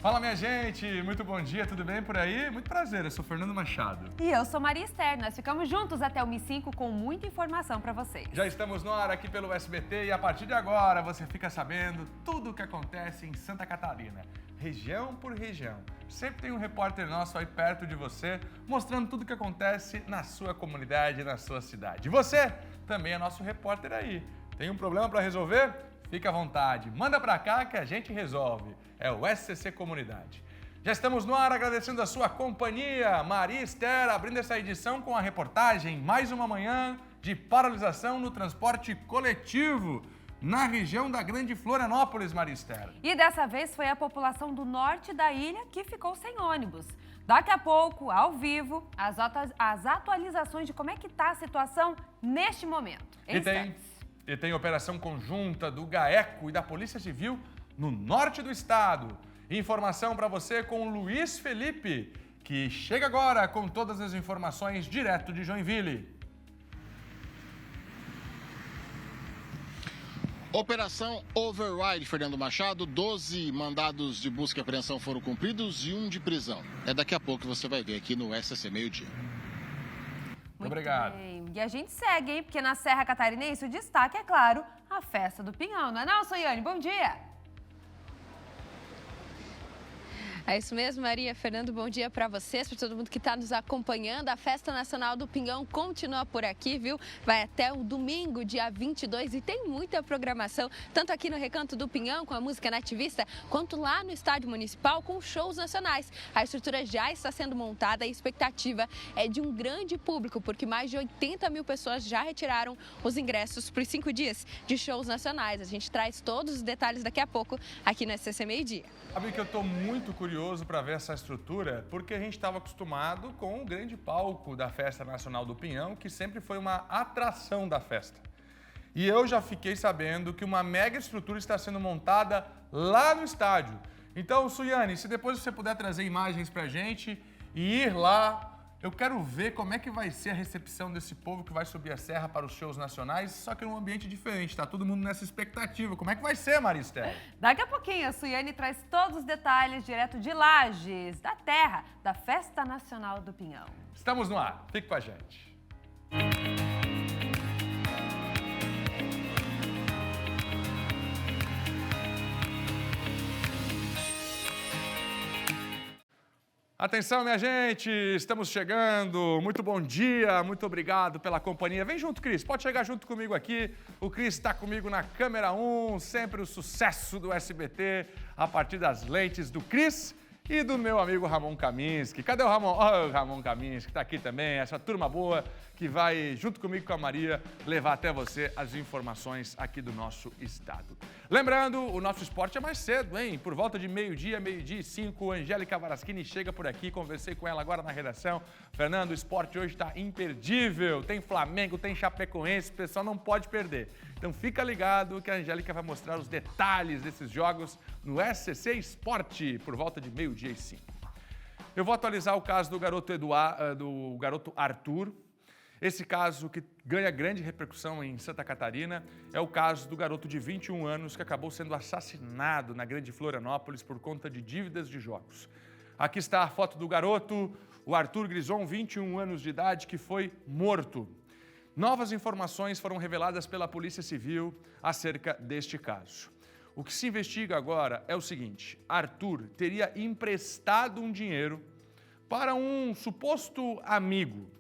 Fala, minha gente! Muito bom dia, tudo bem por aí? Muito prazer, eu sou Fernando Machado. E eu sou Maria Esther, nós ficamos juntos até o Mi5 com muita informação para vocês. Já estamos no ar aqui pelo SBT e a partir de agora você fica sabendo tudo o que acontece em Santa Catarina, região por região. Sempre tem um repórter nosso aí perto de você, mostrando tudo o que acontece na sua comunidade, na sua cidade. E você também é nosso repórter aí. Tem um problema para resolver? Fica à vontade, manda pra cá que a gente resolve. É o SCC Comunidade. Já estamos no ar agradecendo a sua companhia. Maria Esther abrindo essa edição com a reportagem mais uma manhã de paralisação no transporte coletivo na região da Grande Florianópolis, Maria Esther. E dessa vez foi a população do norte da ilha que ficou sem ônibus. Daqui a pouco, ao vivo, as atualizações de como é que está a situação neste momento. E tem operação conjunta do GAECO e da Polícia Civil no norte do estado. Informação para você com o Luiz Felipe, que chega agora com todas as informações direto de Joinville. Operação Override, Fernando Machado. 12 mandados de busca e apreensão foram cumpridos e 1 de prisão. É daqui a pouco que você vai ver aqui no SCC Meio-Dia. Muito obrigado. Bem. E a gente segue, hein? Porque na Serra Catarinense o destaque é, claro, a Festa do Pinhão. Não é não, Soiane? Bom dia! É isso mesmo, Maria. Fernando, bom dia para vocês, para todo mundo que está nos acompanhando. A Festa Nacional do Pinhão continua por aqui, viu? Vai até o domingo, dia 22, e tem muita programação, tanto aqui no Recanto do Pinhão, com a música nativista, quanto lá no Estádio Municipal, com shows nacionais. A estrutura já está sendo montada e a expectativa é de um grande público, porque mais de 80 mil pessoas já retiraram os ingressos para os 5 dias de shows nacionais. A gente traz todos os detalhes daqui a pouco aqui no SCC Meio-Dia. Sabe que eu estou muito curioso para ver essa estrutura, porque a gente estava acostumado com o grande palco da Festa Nacional do Pinhão, que sempre foi uma atração da festa. E eu já fiquei sabendo que uma mega estrutura está sendo montada lá no estádio. Então, Suiane, se depois você puder trazer imagens para a gente e ir lá, eu quero ver como é que vai ser a recepção desse povo que vai subir a serra para os shows nacionais, só que num ambiente diferente, tá todo mundo nessa expectativa. Como é que vai ser, Maria Esther? Daqui a pouquinho a Suiane traz todos os detalhes direto de Lages, da terra, da Festa Nacional do Pinhão. Estamos no ar, fique com a gente. Atenção, minha gente, estamos chegando. Muito bom dia, muito obrigado pela companhia. Vem junto, Cris, pode chegar junto comigo aqui. O Cris está comigo na câmera 1, sempre o sucesso do SBT, a partir das lentes do Cris e do meu amigo Ramon Kaminski. Cadê o Ramon? Oh, o Ramon Kaminski está aqui também, essa turma boa que vai, junto comigo com a Maria, levar até você as informações aqui do nosso estado. Lembrando, o nosso esporte é mais cedo, hein? Por volta de meio-dia e 5, Angélica Varaschini chega por aqui, conversei com ela agora na redação. Fernando, o esporte hoje está imperdível, tem Flamengo, tem Chapecoense, o pessoal não pode perder. Então fica ligado que a Angélica vai mostrar os detalhes desses jogos no SCC Esporte, por volta de meio-dia e 5. Eu vou atualizar o caso do garoto Arthur. Esse caso que ganha grande repercussão em Santa Catarina é o caso do garoto de 21 anos que acabou sendo assassinado na Grande Florianópolis por conta de dívidas de jogos. Aqui está a foto do garoto, o Arthur Grison, 21 anos de idade, que foi morto. Novas informações foram reveladas pela Polícia Civil acerca deste caso. O que se investiga agora é o seguinte: Arthur teria emprestado um dinheiro para um suposto amigo.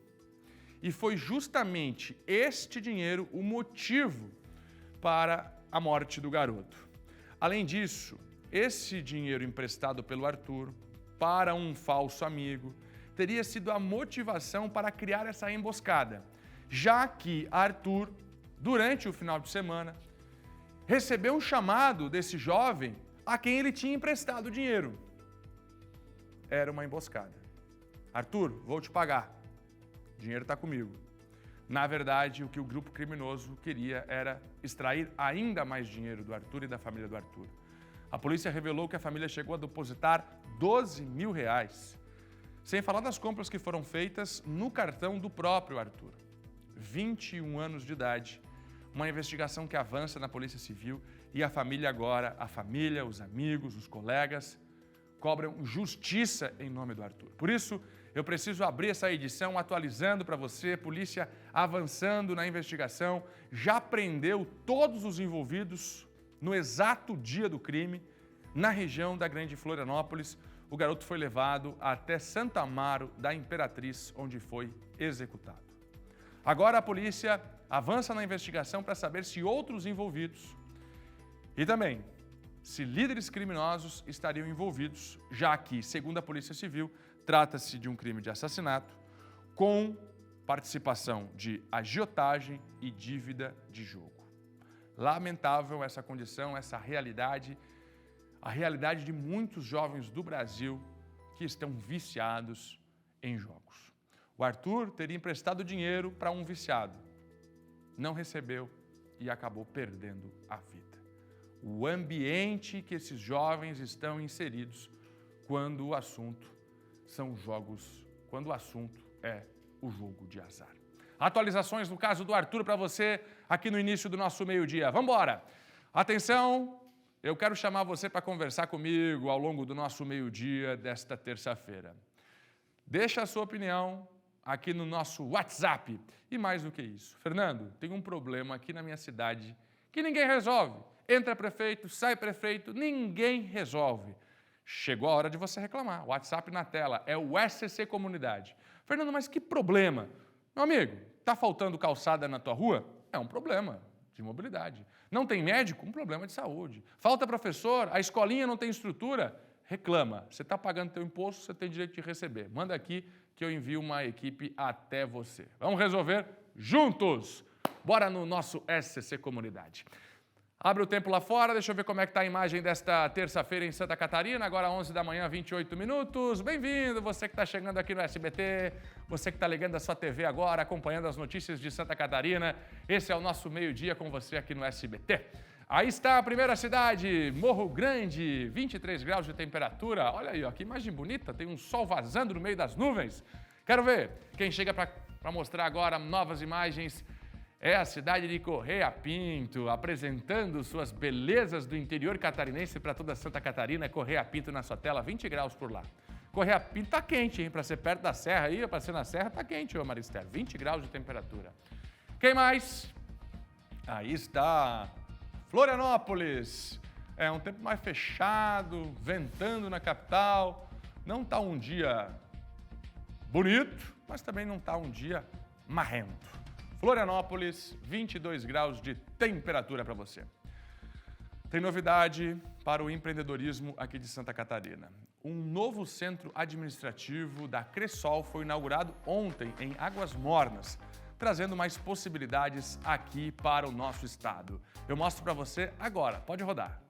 E foi justamente este dinheiro o motivo para a morte do garoto. Além disso, esse dinheiro emprestado pelo Arthur para um falso amigo teria sido a motivação para criar essa emboscada, já que Arthur, durante o final de semana, recebeu um chamado desse jovem a quem ele tinha emprestado dinheiro. Era uma emboscada. Arthur, vou te pagar. O dinheiro está comigo. Na verdade, o que o grupo criminoso queria era extrair ainda mais dinheiro do Arthur e da família do Arthur. A polícia revelou que a família chegou a depositar R$12 mil, sem falar das compras que foram feitas no cartão do próprio Arthur. 21 anos de idade, uma investigação que avança na Polícia Civil e a família agora, os amigos, os colegas, cobram justiça em nome do Arthur. Por isso, eu preciso abrir essa edição atualizando para você, polícia avançando na investigação, já prendeu todos os envolvidos no exato dia do crime, na região da Grande Florianópolis. O garoto foi levado até Santa Amaro da Imperatriz, onde foi executado. Agora a polícia avança na investigação para saber se outros envolvidos e também se líderes criminosos estariam envolvidos, já que, segundo a Polícia Civil, trata-se de um crime de assassinato com participação de agiotagem e dívida de jogo. Lamentável essa condição, essa realidade, a realidade de muitos jovens do Brasil que estão viciados em jogos. O Arthur teria emprestado dinheiro para um viciado, não recebeu e acabou perdendo a vida. O ambiente que esses jovens estão inseridos quando o assunto são jogos, quando o assunto é o jogo de azar. Atualizações no caso do Arthur para você aqui no início do nosso meio-dia. Vamos embora! Atenção, eu quero chamar você para conversar comigo ao longo do nosso meio-dia desta terça-feira. Deixa a sua opinião aqui no nosso WhatsApp. E mais do que isso, Fernando, tem um problema aqui na minha cidade que ninguém resolve. Entra prefeito, sai prefeito, ninguém resolve. Chegou a hora de você reclamar. O WhatsApp na tela é o SCC Comunidade. Fernando, mas que problema? Meu amigo, está faltando calçada na tua rua? É um problema de mobilidade. Não tem médico? Um problema de saúde. Falta professor? A escolinha não tem estrutura? Reclama. Você está pagando teu imposto, você tem direito de receber. Manda aqui que eu envio uma equipe até você. Vamos resolver juntos. Bora no nosso SCC Comunidade. Abre o tempo lá fora, deixa eu ver como é que está a imagem desta terça-feira em Santa Catarina, agora 11 da manhã, 28 minutos. Bem-vindo, você que está chegando aqui no SBT, você que está ligando a sua TV agora, acompanhando as notícias de Santa Catarina. Esse é o nosso meio-dia com você aqui no SBT. Aí está a primeira cidade, Morro Grande, 23 graus de temperatura. Olha aí, ó, que imagem bonita, tem um sol vazando no meio das nuvens. Quero ver quem chega para mostrar agora novas imagens. É a cidade de Correia Pinto, apresentando suas belezas do interior catarinense para toda Santa Catarina. Correia Pinto na sua tela, 20 graus por lá. Correia Pinto tá quente, hein? Para ser perto da serra aí, para ser na serra, tá quente, ô Maristel. 20 graus de temperatura. Quem mais? Aí está Florianópolis. É um tempo mais fechado, ventando na capital. Não tá um dia bonito, mas também não tá um dia marrento. Florianópolis, 22 graus de temperatura para você. Tem novidade para o empreendedorismo aqui de Santa Catarina. Um novo centro administrativo da Cressol foi inaugurado ontem em Águas Mornas, trazendo mais possibilidades aqui para o nosso estado. Eu mostro para você agora, pode rodar.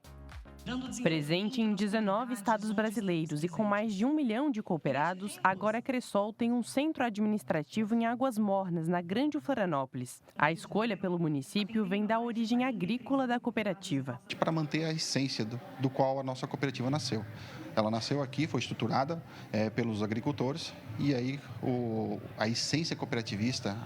Presente em 19 estados brasileiros e com mais de 1 milhão de cooperados, agora a Cressol tem um centro administrativo em Águas Mornas, na Grande Florianópolis. A escolha pelo município vem da origem agrícola da cooperativa. Para manter a essência do qual a nossa cooperativa nasceu. Ela nasceu aqui, foi estruturada pelos agricultores e aí a essência cooperativista,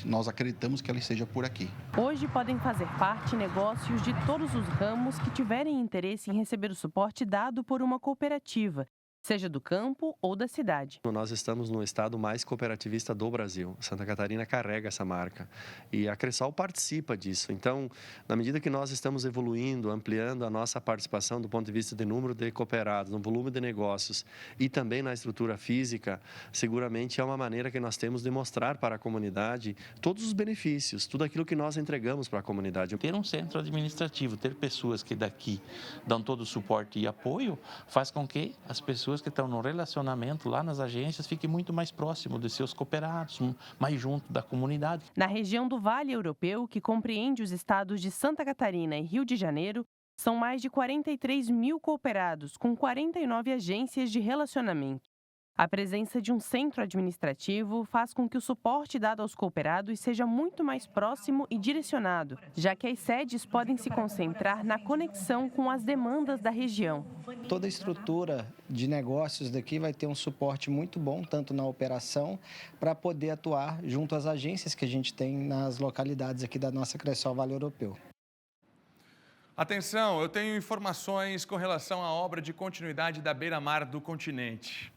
nós acreditamos que ela esteja por aqui. Hoje podem fazer parte negócios de todos os ramos que tiverem interesse em receber o suporte dado por uma cooperativa, seja do campo ou da cidade. Nós estamos no estado mais cooperativista do Brasil. Santa Catarina carrega essa marca e a Cressol participa disso. Então, na medida que nós estamos evoluindo, ampliando a nossa participação do ponto de vista de número de cooperados, no volume de negócios e também na estrutura física, seguramente é uma maneira que nós temos de mostrar para a comunidade todos os benefícios, tudo aquilo que nós entregamos para a comunidade. Ter um centro administrativo, ter pessoas que daqui dão todo o suporte e apoio, faz com que as pessoas que estão no relacionamento lá nas agências fiquem muito mais próximo dos seus cooperados, mais junto da comunidade. Na região do Vale Europeu, que compreende os estados de Santa Catarina e Rio de Janeiro, são mais de 43 mil cooperados, com 49 agências de relacionamento. A presença de um centro administrativo faz com que o suporte dado aos cooperados seja muito mais próximo e direcionado, já que as sedes podem se concentrar na conexão com as demandas da região. Toda a estrutura de negócios daqui vai ter um suporte muito bom, tanto na operação, para poder atuar junto às agências que a gente tem nas localidades aqui da nossa Cressol Vale Europeu. Atenção, eu tenho informações com relação à obra de continuidade da beira-mar do continente.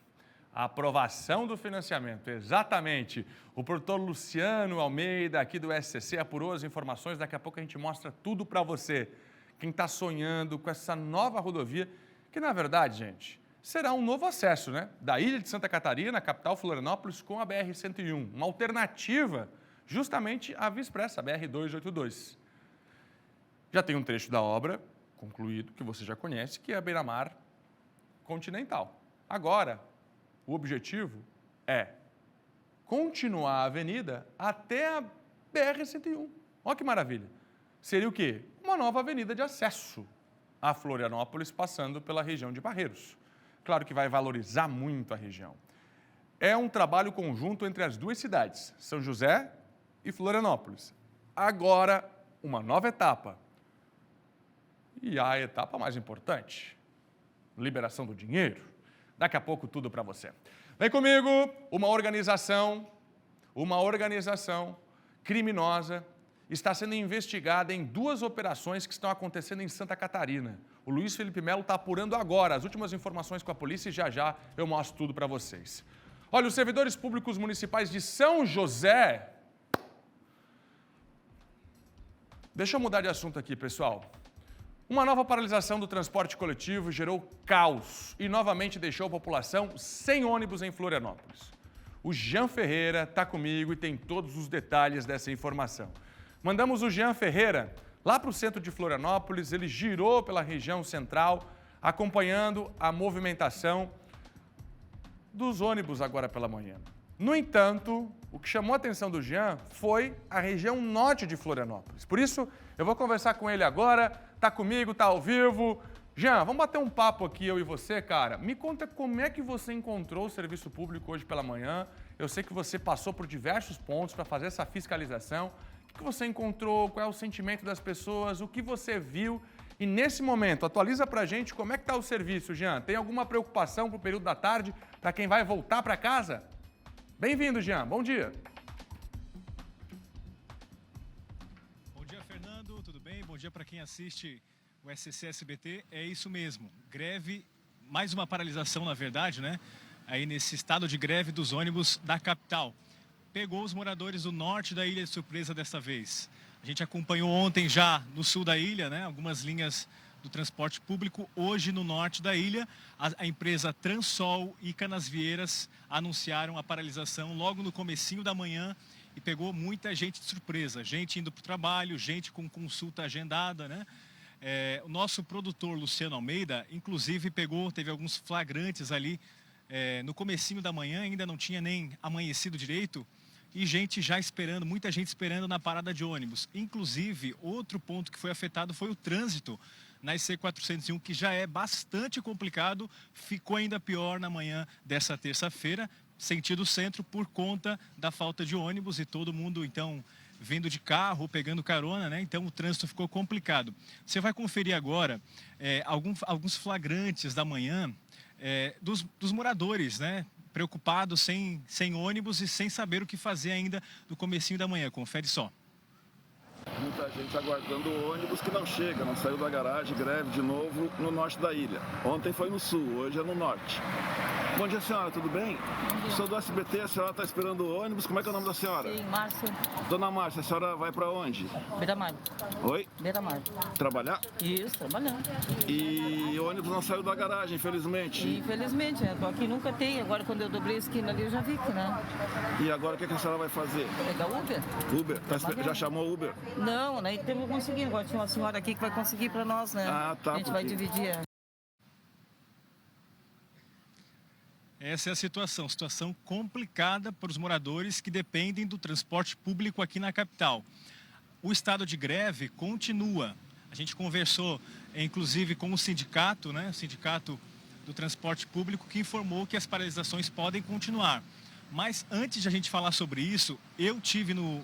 A aprovação do financiamento, exatamente. O produtor Luciano Almeida, aqui do SCC, apurou as informações. Daqui a pouco a gente mostra tudo para você. Quem está sonhando com essa nova rodovia, que na verdade, gente, será um novo acesso, né? Da ilha de Santa Catarina, capital Florianópolis, com a BR-101. Uma alternativa justamente à Via Expressa, a BR-282. Já tem um trecho da obra concluído, que você já conhece, que é a beira-mar continental. Agora, o objetivo é continuar a avenida até a BR-101. Olha que maravilha. Seria o quê? Uma nova avenida de acesso a Florianópolis, passando pela região de Barreiros. Claro que vai valorizar muito a região. É um trabalho conjunto entre as duas cidades, São José e Florianópolis. Agora, uma nova etapa. E a etapa mais importante, liberação do dinheiro. Daqui a pouco tudo para você. Vem comigo, uma organização criminosa está sendo investigada em 2 operações que estão acontecendo em Santa Catarina. O Luiz Felipe Melo está apurando agora as últimas informações com a polícia e já eu mostro tudo para vocês. Olha, os servidores públicos municipais de São José... Deixa eu mudar de assunto aqui, pessoal. Uma nova paralisação do transporte coletivo gerou caos e novamente deixou a população sem ônibus em Florianópolis. O Jean Ferreira está comigo e tem todos os detalhes dessa informação. Mandamos o Jean Ferreira lá para o centro de Florianópolis, ele girou pela região central, acompanhando a movimentação dos ônibus agora pela manhã. No entanto, o que chamou a atenção do Jean foi a região norte de Florianópolis. Por isso, eu vou conversar com ele agora. Tá comigo, tá ao vivo. Jean, vamos bater um papo aqui, eu e você, cara. Me conta como é que você encontrou o serviço público hoje pela manhã. Eu sei que você passou por diversos pontos para fazer essa fiscalização. O que você encontrou? Qual é o sentimento das pessoas? O que você viu? E nesse momento, atualiza pra gente como é que tá o serviço, Jean. Tem alguma preocupação pro período da tarde, para quem vai voltar para casa? Bem-vindo, Jean. Bom dia. Bom dia, Fernando. Tudo bem? Bom dia para quem assiste o SCC SBT. É isso mesmo. Greve, mais uma paralisação, na verdade, né? Aí nesse estado de greve dos ônibus da capital. Pegou os moradores do norte da ilha de surpresa dessa vez. A gente acompanhou ontem já no sul da ilha, né? Algumas linhas do transporte público. Hoje, no norte da ilha, a empresa Transol e Canasvieiras anunciaram a paralisação logo no comecinho da manhã e pegou muita gente de surpresa. Gente indo para o trabalho, gente com consulta agendada, né? O nosso produtor, Luciano Almeida, inclusive teve alguns flagrantes ali no comecinho da manhã, ainda não tinha nem amanhecido direito, e gente já esperando, muita gente esperando na parada de ônibus. Inclusive, outro ponto que foi afetado foi o trânsito na IC-401, que já é bastante complicado, ficou ainda pior na manhã dessa terça-feira, sentido centro, por conta da falta de ônibus e todo mundo, então, vindo de carro, pegando carona, né? Então o trânsito ficou complicado. Você vai conferir agora alguns flagrantes da manhã dos moradores, né? Preocupados, sem ônibus e sem saber o que fazer ainda no comecinho da manhã. Confere só. Muita gente aguardando o ônibus que não chega, não saiu da garagem, greve de novo no norte da ilha. Ontem foi no sul, hoje é no norte. Bom dia, senhora, tudo bem? Sou do SBT, a senhora está esperando o ônibus, como é que é o nome da senhora? Sim, Márcia. Dona Márcia, a senhora vai para onde? Beira-Mar. Oi? Beira-Mar. Trabalhar? Isso, trabalhando. E o ônibus não saiu da garagem, infelizmente? Infelizmente, aqui nunca tem, agora quando eu dobrei a esquina ali eu já vi que, né? E agora o que a senhora vai fazer? Pegar Uber. Uber? Já chamou Uber? Não, nem temos conseguido, agora tinha uma senhora aqui que vai conseguir para nós, né? Ah, tá. A gente vai dividir. Essa é a situação complicada para os moradores que dependem do transporte público aqui na capital. O estado de greve continua. A gente conversou, inclusive, com o sindicato, né? O sindicato do transporte público, que informou que as paralisações podem continuar. Mas antes de a gente falar sobre isso,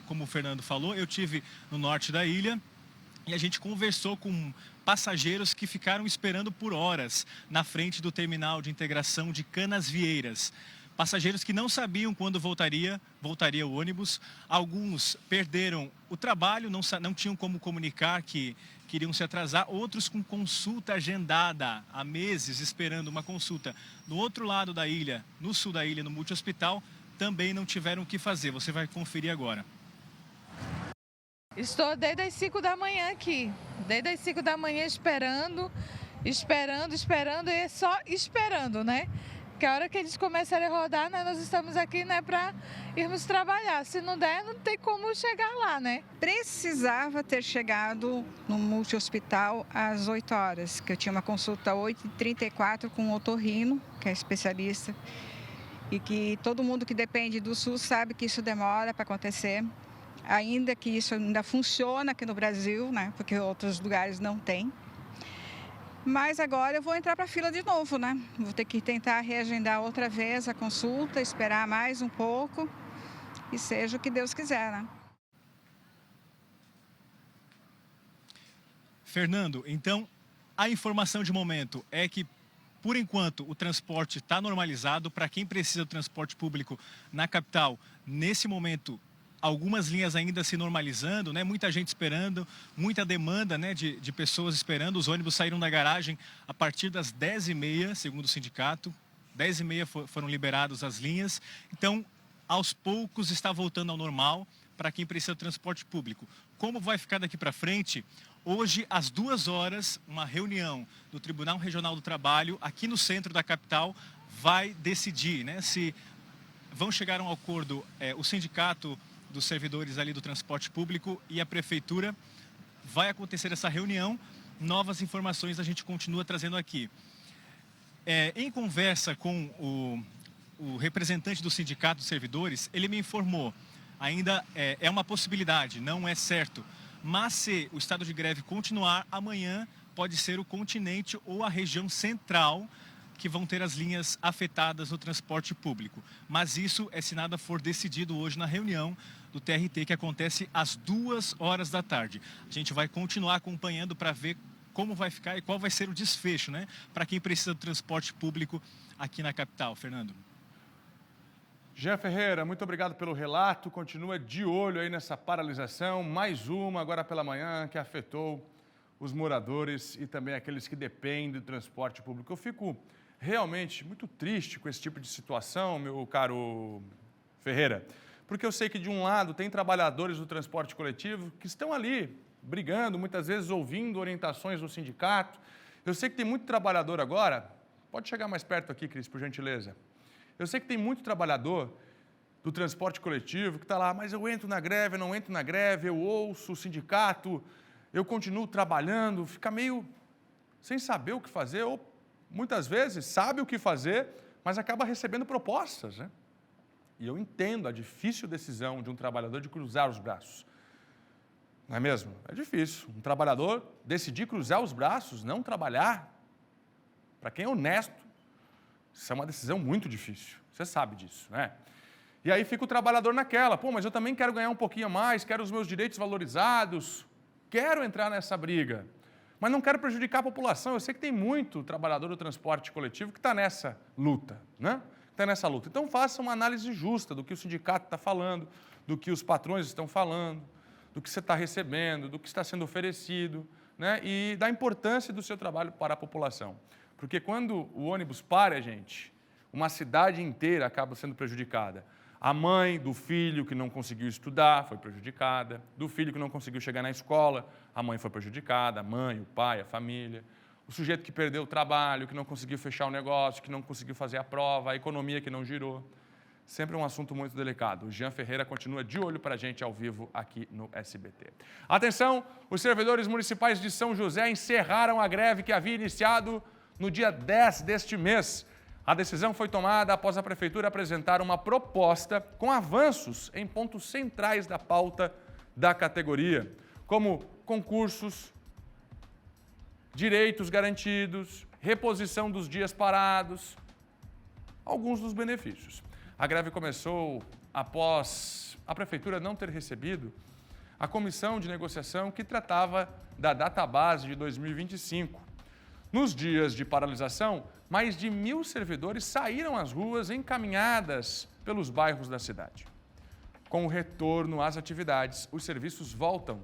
como o Fernando falou, eu tive no norte da ilha e a gente conversou com passageiros que ficaram esperando por horas na frente do terminal de integração de Canasvieiras. Passageiros que não sabiam quando voltaria o ônibus. Alguns perderam o trabalho, não tinham como comunicar que queriam se atrasar. Outros com consulta agendada há meses, esperando uma consulta no outro lado da ilha, no sul da ilha, no multi-hospital, também não tiveram o que fazer. Você vai conferir agora. Estou desde as 5 da manhã aqui. Desde as 5 da manhã esperando e é só esperando, né? Que a hora que eles começarem a rodar, né, nós estamos aqui, né, para irmos trabalhar. Se não der, não tem como chegar lá, né? Precisava ter chegado no multi-hospital às 8 horas, que eu tinha uma consulta às 8h34 com o otorrino, que é especialista, e que todo mundo que depende do SUS sabe que isso demora para acontecer, ainda que isso ainda funciona aqui no Brasil, né, porque outros lugares não tem. Mas agora eu vou entrar para a fila de novo, né? Vou ter que tentar reagendar outra vez a consulta, esperar mais um pouco e seja o que Deus quiser, né? Fernando, então a informação de momento é que, por enquanto, o transporte está normalizado. Para quem precisa do transporte público na capital, nesse momento, algumas linhas ainda se normalizando, né? Muita gente esperando, muita demanda, né, de pessoas esperando. Os ônibus saíram da garagem a partir das 10h30, segundo o sindicato. 10h30 foram liberadas as linhas. Então, aos poucos está voltando ao normal para quem precisa do transporte público. Como vai ficar daqui para frente? Hoje, às 2 horas, uma reunião do Tribunal Regional do Trabalho, aqui no centro da capital, vai decidir, né, se vão chegar a um acordo o sindicato dos servidores ali do transporte público e a prefeitura. Vai acontecer essa reunião. Novas informações a gente continua trazendo aqui. Em conversa com o representante do sindicato dos servidores, ele me informou, ainda é uma possibilidade, não é certo, mas se o estado de greve continuar, amanhã pode ser o continente ou a região central que vão ter as linhas afetadas no transporte público. Mas isso é se nada for decidido hoje na reunião do TRT, que acontece às 2 horas da tarde. A gente vai continuar acompanhando para ver como vai ficar e qual vai ser o desfecho, né, para quem precisa do transporte público aqui na capital. Fernando. Jean Ferreira, muito obrigado pelo relato. Continua de olho aí nessa paralisação, mais uma agora pela manhã, que afetou os moradores e também aqueles que dependem do transporte público. Eu fico realmente muito triste com esse tipo de situação, meu caro Ferreira, porque eu sei que de um lado tem trabalhadores do transporte coletivo que estão ali brigando, muitas vezes ouvindo orientações do sindicato. Eu sei que tem muito trabalhador agora, pode chegar mais perto aqui, Cris, por gentileza. Eu sei que tem muito trabalhador do transporte coletivo que está lá, mas eu entro na greve, não entro na greve, eu ouço o sindicato, eu continuo trabalhando, fica meio sem saber o que fazer, ou muitas vezes sabe o que fazer, mas acaba recebendo propostas, né? E eu entendo a difícil decisão de um trabalhador de cruzar os braços. Não é mesmo? É difícil. Um trabalhador decidir cruzar os braços, não trabalhar, para quem é honesto, isso é uma decisão muito difícil. Você sabe disso, né? E aí fica o trabalhador naquela, pô, mas eu também quero ganhar um pouquinho a mais, quero os meus direitos valorizados, quero entrar nessa briga, mas não quero prejudicar a população. Eu sei que tem muito trabalhador do transporte coletivo que está nessa luta, né? Está nessa luta. Então, faça uma análise justa do que o sindicato está falando, do que os patrões estão falando, do que você está recebendo, do que está sendo oferecido, né? E da importância do seu trabalho para a população. Porque quando o ônibus para, gente, uma cidade inteira acaba sendo prejudicada. A mãe do filho que não conseguiu estudar foi prejudicada, do filho que não conseguiu chegar na escola, a mãe foi prejudicada, a mãe, o pai, a família. O sujeito que perdeu o trabalho, que não conseguiu fechar o negócio, que não conseguiu fazer a prova, a economia que não girou. Sempre um assunto muito delicado. O Jean Ferreira continua de olho para a gente ao vivo aqui no SBT. Atenção, os servidores municipais de São José encerraram a greve que havia iniciado no dia 10 deste mês. A decisão foi tomada após a Prefeitura apresentar uma proposta com avanços em pontos centrais da pauta da categoria, como concursos, direitos garantidos, reposição dos dias parados, alguns dos benefícios. A greve começou após a Prefeitura não ter recebido a comissão de negociação que tratava da database de 2025. Nos dias de paralisação, mais de 1.000 servidores saíram às ruas encaminhadas pelos bairros da cidade. Com o retorno às atividades, os serviços voltam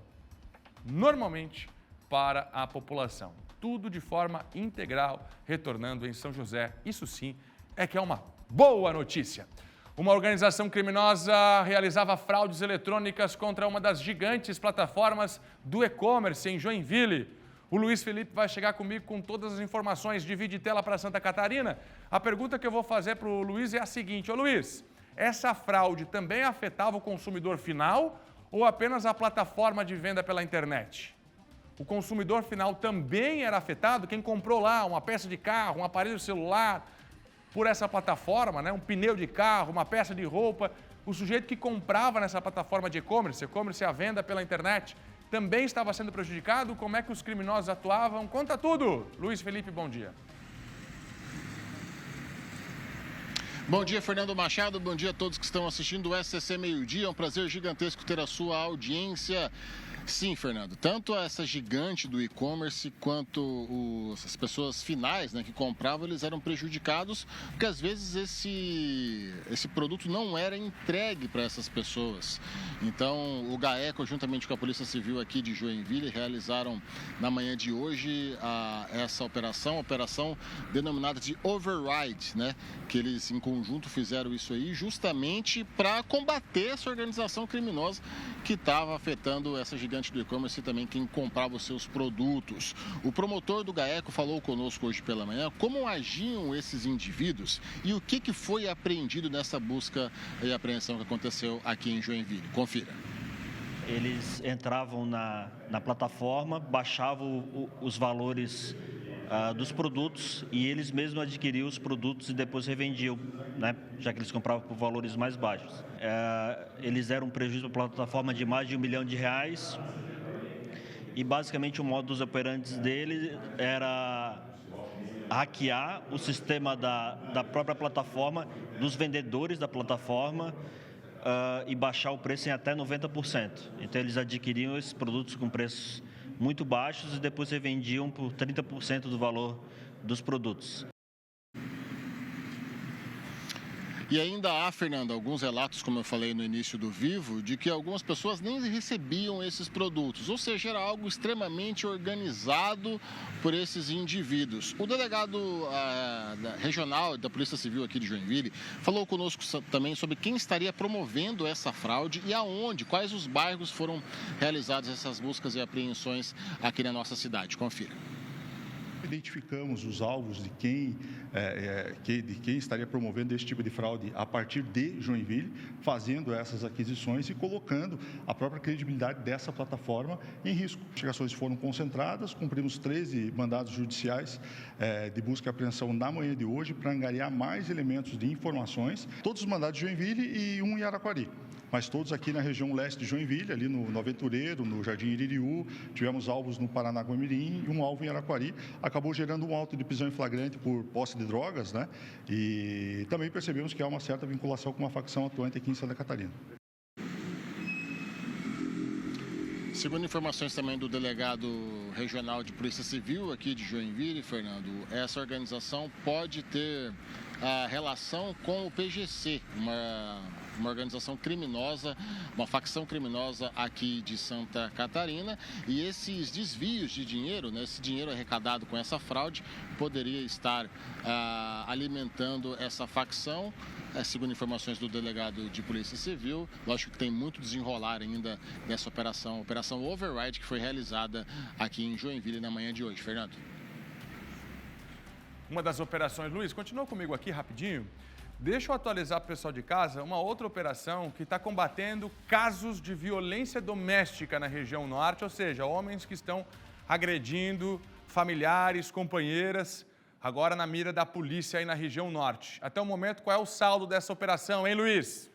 normalmente para a população. Tudo de forma integral, retornando em São José. Isso sim é que é uma boa notícia. Uma organização criminosa realizava fraudes eletrônicas contra uma das gigantes plataformas do e-commerce em Joinville. O Luiz Felipe vai chegar comigo com todas as informações. Divide tela para Santa Catarina. A pergunta que eu vou fazer para o Luiz é a seguinte: ô Luiz, essa fraude também afetava o consumidor final ou apenas a plataforma de venda pela internet? O consumidor final também era afetado? Quem comprou lá uma peça de carro, um aparelho celular por essa plataforma, né? Um pneu de carro, uma peça de roupa, o sujeito que comprava nessa plataforma de e-commerce é a venda pela internet, também estava sendo prejudicado? Como é que os criminosos atuavam? Conta tudo! Luiz Felipe, bom dia. Bom dia, Fernando Machado. Bom dia a todos que estão assistindo o SCC Meio-Dia. É um prazer gigantesco ter a sua audiência. Sim, Fernando, tanto essa gigante do e-commerce quanto as pessoas finais, né, que compravam, eles eram prejudicados porque às vezes esse produto não era entregue para essas pessoas. Então, o GAECO, juntamente com a Polícia Civil aqui de Joinville, realizaram na manhã de hoje essa operação denominada de Override, né, que eles em conjunto fizeram isso aí justamente para combater essa organização criminosa que estava afetando essa gigante do e-commerce e também quem comprava os seus produtos. O promotor do GAECO falou conosco hoje pela manhã como agiam esses indivíduos e o que foi apreendido nessa busca e apreensão que aconteceu aqui em Joinville. Confira. Eles entravam na plataforma, baixavam os valores dos produtos e eles mesmos adquiriam os produtos e depois revendiam, né? Já que eles compravam por valores mais baixos. Eles deram um prejuízo para a plataforma de mais de R$1 milhão e basicamente o modus operandi deles era hackear o sistema da própria plataforma, dos vendedores da plataforma, e baixar o preço em até 90%. Então eles adquiriam esses produtos com preços muito baixos e depois revendiam por 30% do valor dos produtos. E ainda há, Fernando, alguns relatos, como eu falei no início do Vivo, de que algumas pessoas nem recebiam esses produtos, ou seja, era algo extremamente organizado por esses indivíduos. O delegado regional da Polícia Civil aqui de Joinville falou conosco também sobre quem estaria promovendo essa fraude e aonde, quais os bairros foram realizadas essas buscas e apreensões aqui na nossa cidade. Confira. Identificamos os alvos de quem estaria promovendo esse tipo de fraude a partir de Joinville, fazendo essas aquisições e colocando a própria credibilidade dessa plataforma em risco. As investigações foram concentradas, cumprimos 13 mandados judiciais de busca e apreensão na manhã de hoje para angariar mais elementos de informações, todos os mandados de Joinville e um em Araquari. Mas todos aqui na região leste de Joinville, ali no Aventureiro, no Jardim Iririú, tivemos alvos no Paranaguamirim e um alvo em Araquari. Acabou gerando um auto de prisão em flagrante por posse de drogas, né? E também percebemos que há uma certa vinculação com uma facção atuante aqui em Santa Catarina. Segundo informações também do delegado regional de Polícia Civil aqui de Joinville, Fernando, essa organização pode ter relação com o PGC, uma organização criminosa, uma facção criminosa aqui de Santa Catarina, e esses desvios de dinheiro, né, esse dinheiro arrecadado com essa fraude, poderia estar alimentando essa facção, segundo informações do delegado de Polícia Civil. Lógico que tem muito desenrolar ainda nessa operação Override, que foi realizada aqui em Joinville na manhã de hoje. Fernando. Uma das operações, Luiz, continua comigo aqui rapidinho. Deixa eu atualizar para o pessoal de casa uma outra operação que está combatendo casos de violência doméstica na região norte, ou seja, homens que estão agredindo familiares, companheiras, agora na mira da polícia aí na região norte. Até o momento, qual é o saldo dessa operação, hein, Luiz?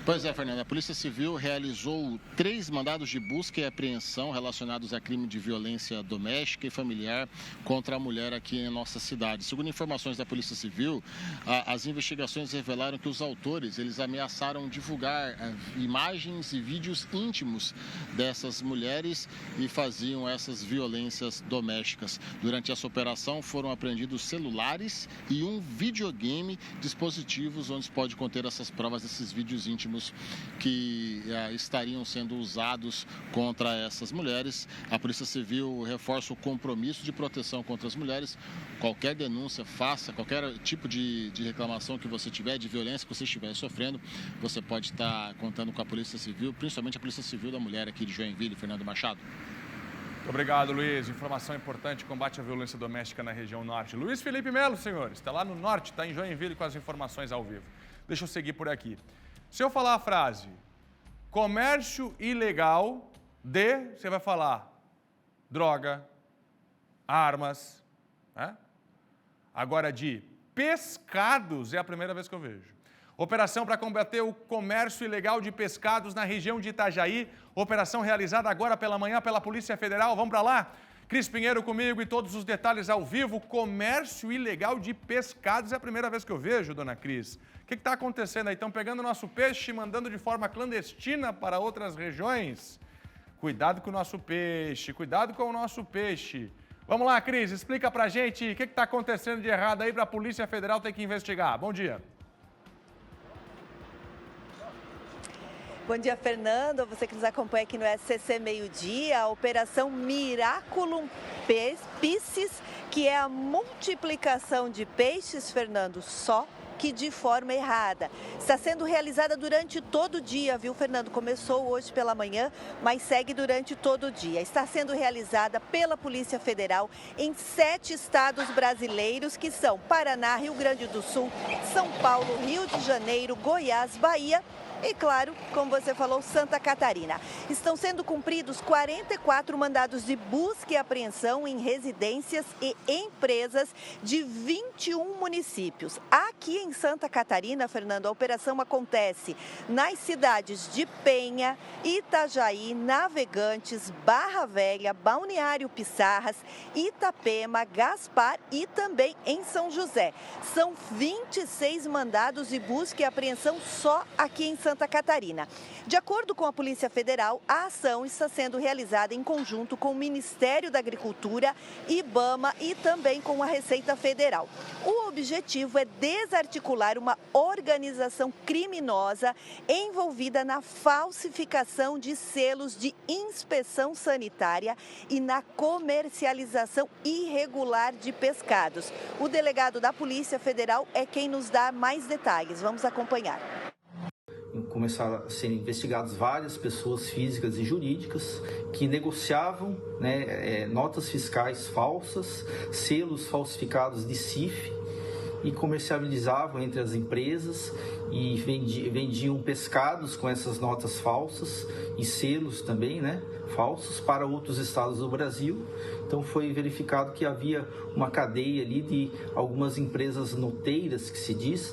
Pois é, Fernando, a Polícia Civil realizou 3 mandados de busca e apreensão relacionados a crime de violência doméstica e familiar contra a mulher aqui em nossa cidade. Segundo informações da Polícia Civil, as investigações revelaram que os autores, eles ameaçaram divulgar imagens e vídeos íntimos dessas mulheres e faziam essas violências domésticas. Durante essa operação foram apreendidos celulares e um videogame, dispositivos onde se pode conter essas provas desses vídeos íntimos que estariam sendo usados contra essas mulheres. A Polícia Civil reforça o compromisso de proteção contra as mulheres. Qualquer denúncia, faça qualquer tipo de reclamação que você tiver, de violência que você estiver sofrendo, você pode estar contando com a Polícia Civil, principalmente a Polícia Civil da Mulher aqui de Joinville, Fernando Machado. Muito obrigado, Luiz. Informação importante, combate à violência doméstica na região norte. Luiz Felipe Melo, senhores, está lá no norte, está em Joinville com as informações ao vivo. Deixa eu seguir por aqui. Se eu falar a frase, comércio ilegal de, você vai falar droga, armas, né? Agora de pescados é a primeira vez que eu vejo. Operação para combater o comércio ilegal de pescados na região de Itajaí. Operação realizada agora pela manhã pela Polícia Federal. Vamos para lá? Cris Pinheiro comigo e todos os detalhes ao vivo. Comércio ilegal de pescados é a primeira vez que eu vejo, dona Cris. O que está acontecendo aí? Estão pegando o nosso peixe e mandando de forma clandestina para outras regiões? Cuidado com o nosso peixe, cuidado com o nosso peixe. Vamos lá, Cris, explica pra gente o que está acontecendo de errado aí para a Polícia Federal ter que investigar. Bom dia. Bom dia, Fernando. Você que nos acompanha aqui no SCC Meio Dia, a Operação Miraculum Piscis, que é a multiplicação de peixes, Fernando, só que de forma errada. Está sendo realizada durante todo o dia, viu, Fernando? Começou hoje pela manhã, mas segue durante todo o dia. Está sendo realizada pela Polícia Federal em 7 estados brasileiros, que são Paraná, Rio Grande do Sul, São Paulo, Rio de Janeiro, Goiás, Bahia e, claro, como você falou, Santa Catarina. Estão sendo cumpridos 44 mandados de busca e apreensão em residências e empresas de 21 municípios. Aqui em Santa Catarina, Fernando, a operação acontece nas cidades de Penha, Itajaí, Navegantes, Barra Velha, Balneário Pissarras, Itapema, Gaspar e também em São José. São 26 mandados de busca e apreensão só aqui em Santa Catarina. De acordo com a Polícia Federal, a ação está sendo realizada em conjunto com o Ministério da Agricultura, IBAMA e também com a Receita Federal. O objetivo é desarticular uma organização criminosa envolvida na falsificação de selos de inspeção sanitária e na comercialização irregular de pescados. O delegado da Polícia Federal é quem nos dá mais detalhes. Vamos acompanhar. Começaram a ser investigadas várias pessoas físicas e jurídicas que negociavam, notas fiscais falsas, selos falsificados de CIF e comercializavam entre as empresas e vendiam pescados com essas notas falsas e selos também, falsos para outros estados do Brasil. Então foi verificado que havia uma cadeia ali de algumas empresas noteiras, que se diz,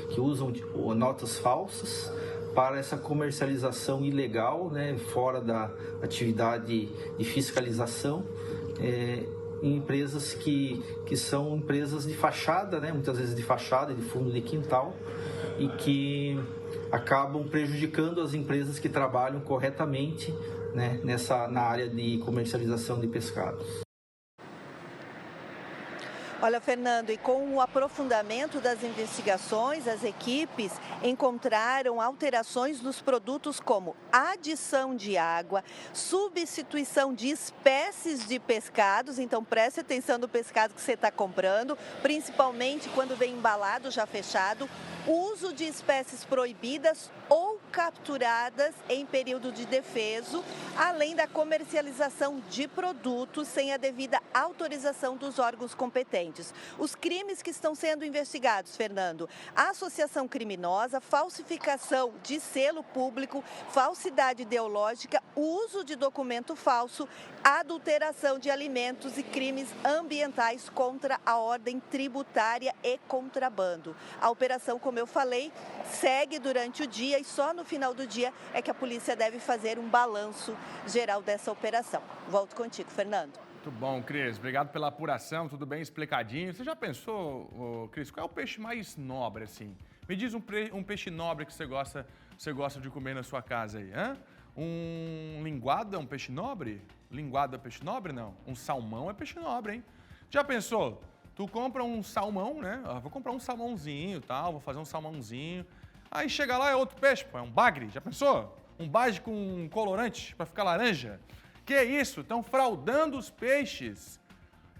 que usam notas falsas para essa comercialização ilegal, fora da atividade de fiscalização, em empresas que são empresas de fachada, muitas vezes de fachada, de fundo de quintal, e que acabam prejudicando as empresas que trabalham corretamente na área de comercialização de pescados. Olha, Fernando, e com o aprofundamento das investigações, as equipes encontraram alterações nos produtos como adição de água, substituição de espécies de pescados, então preste atenção no pescado que você está comprando, principalmente quando vem embalado, já fechado, uso de espécies proibidas ou capturadas em período de defeso, além da comercialização de produtos sem a devida autorização dos órgãos competentes. Os crimes que estão sendo investigados, Fernando: associação criminosa, falsificação de selo público, falsidade ideológica, uso de documento falso, adulteração de alimentos e crimes ambientais contra a ordem tributária e contrabando. A operação, como eu falei, segue durante o dia e só no final do dia é que a polícia deve fazer um balanço geral dessa operação. Volto contigo, Fernando. Muito bom, Cris. Obrigado pela apuração, tudo bem explicadinho. Você já pensou, Cris, qual é o peixe mais nobre, assim? Me diz um peixe nobre que você gosta de comer na sua casa aí, hã? Um linguado é um peixe nobre? Linguado é peixe nobre? Não. Um salmão é peixe nobre, hein? Já pensou? Tu compra um salmão, né? Vou comprar um salmãozinho e tal, vou fazer um salmãozinho. Aí chega lá, é outro peixe, pô, é um bagre. Já pensou? Um bagre com colorante para ficar laranja. Que isso? Estão fraudando os peixes.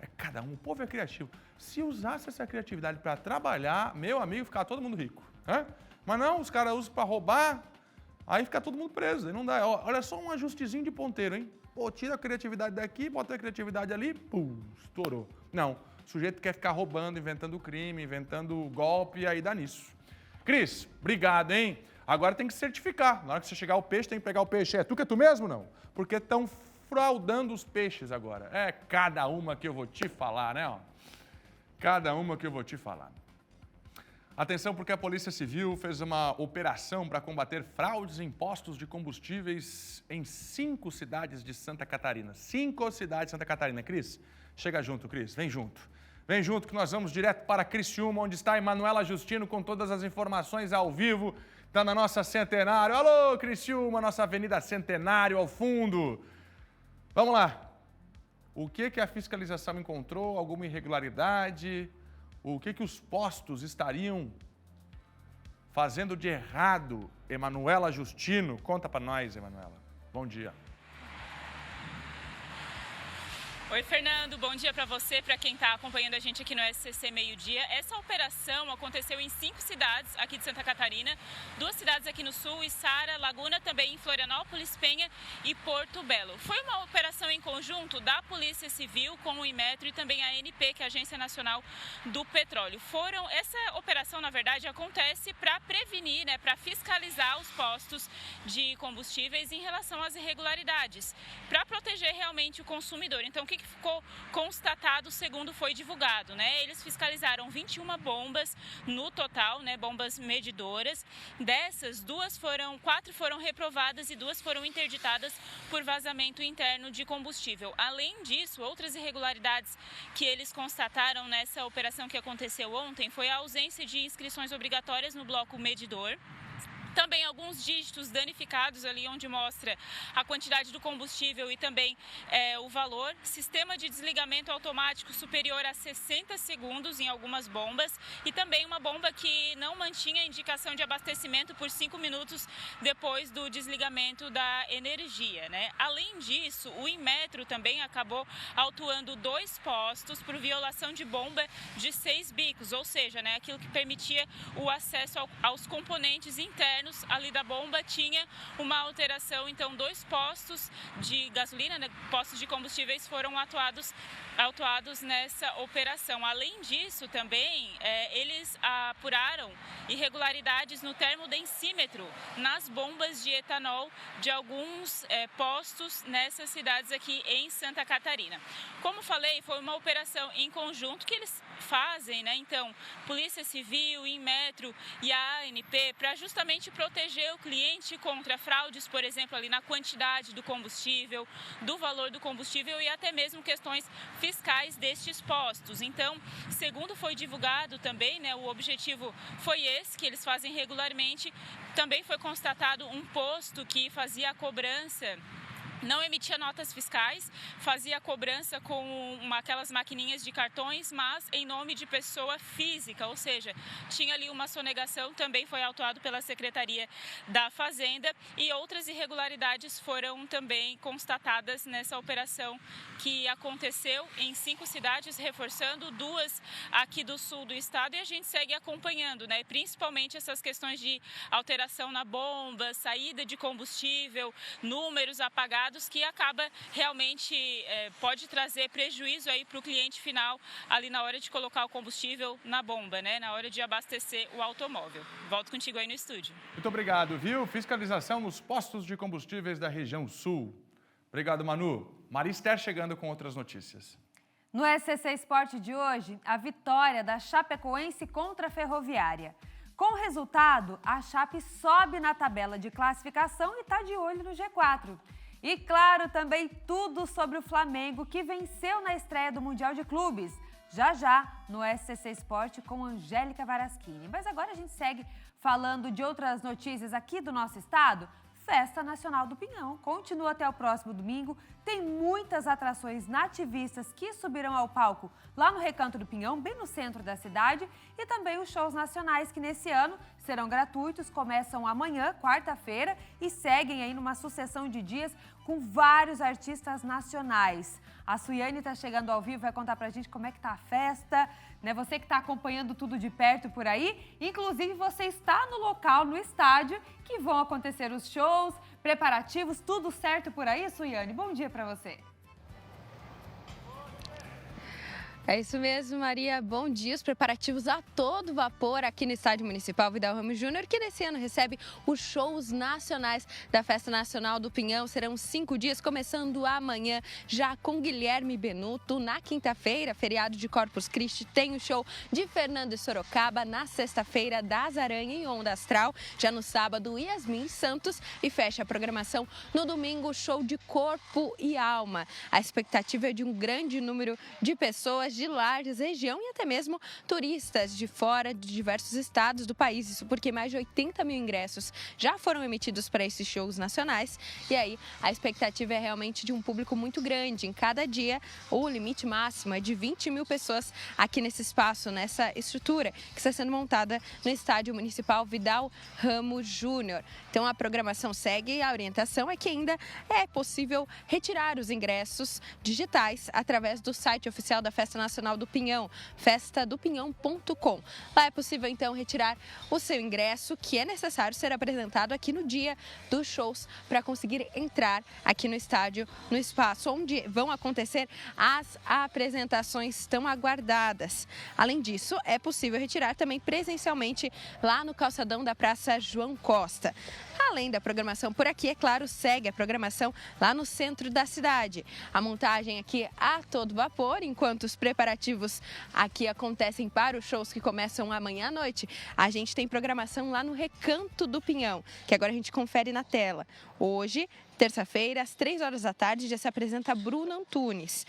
É cada um, o povo é criativo. Se usasse essa criatividade para trabalhar, meu amigo, ficava todo mundo rico. Né? Mas não, os caras usam para roubar, aí fica todo mundo preso. Aí não dá. Olha só um ajustezinho de ponteiro, hein? Pô, tira a criatividade daqui, bota a criatividade ali, pum, estourou. Não, o sujeito quer ficar roubando, inventando crime, inventando golpe, e aí dá nisso. Cris, obrigado, hein? Agora tem que certificar. Na hora que você chegar o peixe, tem que pegar o peixe. É tu que é tu mesmo, não? Porque estão fraudando os peixes agora. É cada uma que eu vou te falar, né? Ó. Cada uma que eu vou te falar. Atenção, porque a Polícia Civil fez uma operação para combater fraudes em postos de combustíveis em 5 cidades de Santa Catarina. 5 cidades de Santa Catarina. Cris, chega junto, Cris. Vem junto. Vem junto que nós vamos direto para Criciúma, onde está a Emanuela Justino com todas as informações ao vivo. Está na nossa Centenário. Alô, Criciúma, nossa Avenida Centenário ao fundo. Vamos lá. O que a fiscalização encontrou? Alguma irregularidade? O que os postos estariam fazendo de errado? Emanuela Justino, conta para nós, Emanuela. Bom dia. Oi, Fernando. Bom dia para você, para quem está acompanhando a gente aqui no SCC Meio-Dia. Essa operação aconteceu em 5 cidades aqui de Santa Catarina, 2 cidades aqui no sul, Içara, Laguna, também em Florianópolis, Penha e Porto Belo. Foi uma operação em conjunto da Polícia Civil com o Inmetro e também a ANP, que é a Agência Nacional do Petróleo. Essa operação, na verdade, acontece para prevenir, né, para fiscalizar os postos de combustíveis em relação às irregularidades, para proteger realmente o consumidor. Então, o que ficou constatado, segundo foi divulgado, né? Eles fiscalizaram 21 bombas no total, né? Bombas medidoras. Dessas, 4 foram reprovadas e 2 foram interditadas por vazamento interno de combustível. Além disso, outras irregularidades que eles constataram nessa operação que aconteceu ontem foi a ausência de inscrições obrigatórias no bloco medidor. Também alguns dígitos danificados ali onde mostra a quantidade do combustível e também o valor. Sistema de desligamento automático superior a 60 segundos em algumas bombas e também uma bomba que não mantinha indicação de abastecimento por 5 minutos depois do desligamento da energia, né? Além disso, o Inmetro também acabou autuando 2 postos por violação de bomba de 6 bicos, ou seja, né, aquilo que permitia o acesso aos componentes internos ali da bomba tinha uma alteração, então 2 postos de gasolina, né, postos de combustíveis foram autuados nessa operação. Além disso, também, eles apuraram irregularidades no termodensímetro nas bombas de etanol de alguns postos nessas cidades aqui em Santa Catarina. Como falei, foi uma operação em conjunto que eles fazem, né? Então, Polícia Civil, Inmetro e a ANP, para justamente proteger o cliente contra fraudes, por exemplo, ali na quantidade do combustível, do valor do combustível e até mesmo questões fiscais destes postos. Então, segundo foi divulgado também, né, o objetivo foi esse, que eles fazem regularmente. Também foi constatado um posto que fazia a cobrança não emitia notas fiscais, fazia a cobrança com aquelas maquininhas de cartões, mas em nome de pessoa física, ou seja, tinha ali uma sonegação, também foi autuado pela Secretaria da Fazenda, e outras irregularidades foram também constatadas nessa operação que aconteceu em 5 cidades, reforçando 2 aqui do sul do estado, e a gente segue acompanhando, né? Principalmente essas questões de alteração na bomba, saída de combustível, números apagados, que acaba realmente pode trazer prejuízo aí para o cliente final ali na hora de colocar o combustível na bomba, né? Na hora de abastecer o automóvel. Volto contigo aí no estúdio. Muito obrigado, viu? Fiscalização nos postos de combustíveis da região sul. Obrigado, Manu. Maria Esther chegando com outras notícias. No SCC Esporte de hoje, a vitória da Chapecoense contra a Ferroviária. Com o resultado, a Chape sobe na tabela de classificação e está de olho no G4. E claro, também tudo sobre o Flamengo, que venceu na estreia do Mundial de Clubes. Já no SCC Esporte com Angélica Varaschini. Mas agora a gente segue falando de outras notícias aqui do nosso estado. Festa Nacional do Pinhão continua até o próximo domingo. Tem muitas atrações nativistas que subirão ao palco lá no Recanto do Pinhão, bem no centro da cidade. E também os shows nacionais que nesse ano serão gratuitos, começam amanhã, quarta-feira, e seguem aí numa sucessão de dias com vários artistas nacionais. A Suiane está chegando ao vivo, vai contar pra gente como é que tá a festa, né? Você que está acompanhando tudo de perto por aí, inclusive você está no local, no estádio, que vão acontecer os shows, preparativos, tudo certo por aí, Suiane? Bom dia pra você. É isso mesmo, Maria. Bom dia. Os preparativos a todo vapor aqui no Estádio Municipal Vidal Ramos Júnior, que nesse ano recebe os shows nacionais da Festa Nacional do Pinhão. Serão 5 dias, começando amanhã, já com Guilherme Benuto. Na quinta-feira, feriado de Corpus Christi, tem o show de Fernando e Sorocaba. Na sexta-feira, Das Aranha e Onda Astral. Já no sábado, Yasmin Santos. E fecha a programação no domingo, show de Corpo e Alma. A expectativa é de um grande número de pessoas de Lages, região e até mesmo turistas de fora de diversos estados do país. Isso porque mais de 80 mil ingressos já foram emitidos para esses shows nacionais. E aí a expectativa é realmente de um público muito grande. Em cada dia, o limite máximo é de 20 mil pessoas aqui nesse espaço, nessa estrutura que está sendo montada no Estádio Municipal Vidal Ramos Júnior. Então a programação segue e a orientação é que ainda é possível retirar os ingressos digitais através do site oficial da Festa Nacional do Pinhão, festadopinhão.com. Lá é possível então retirar o seu ingresso, que é necessário ser apresentado aqui no dia dos shows para conseguir entrar aqui no estádio, no espaço onde vão acontecer as apresentações tão aguardadas. Além disso, é possível retirar também presencialmente lá no calçadão da Praça João Costa. Além da programação por aqui, é claro, segue a programação lá no centro da cidade. A montagem aqui a todo vapor, enquanto os preparativos aqui acontecem para os shows que começam amanhã à noite. A gente tem programação lá no Recanto do Pinhão, que agora a gente confere na tela. Hoje, terça-feira, às 3 horas da tarde, já se apresenta Bruno Antunes.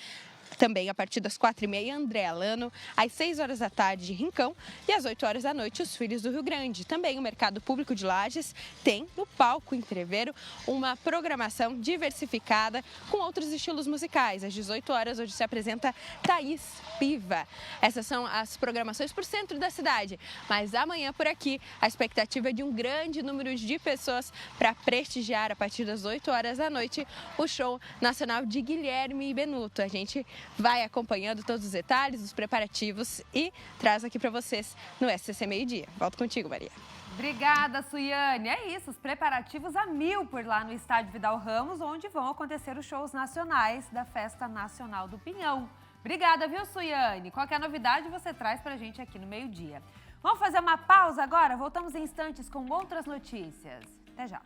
Também a partir das 4h30, André Alano, às 6 horas da tarde, Rincão, e às 8 horas da noite, os Filhos do Rio Grande. Também o Mercado Público de Lages tem no palco Entreveiro uma programação diversificada com outros estilos musicais. Às 18 horas, hoje se apresenta Thaís Piva. Essas são as programações por centro da cidade. Mas amanhã por aqui, a expectativa é de um grande número de pessoas para prestigiar, a partir das 8 horas da noite, o show nacional de Guilherme Benuto. A gente vai acompanhando todos os detalhes, os preparativos e traz aqui para vocês no SCC Meio Dia. Volto contigo, Maria. Obrigada, Suiane. É isso, os preparativos a mil por lá no Estádio Vidal Ramos, onde vão acontecer os shows nacionais da Festa Nacional do Pinhão. Obrigada, viu, Suiane? Qualquer novidade você traz pra gente aqui no Meio Dia. Vamos fazer uma pausa agora? Voltamos em instantes com outras notícias. Até já.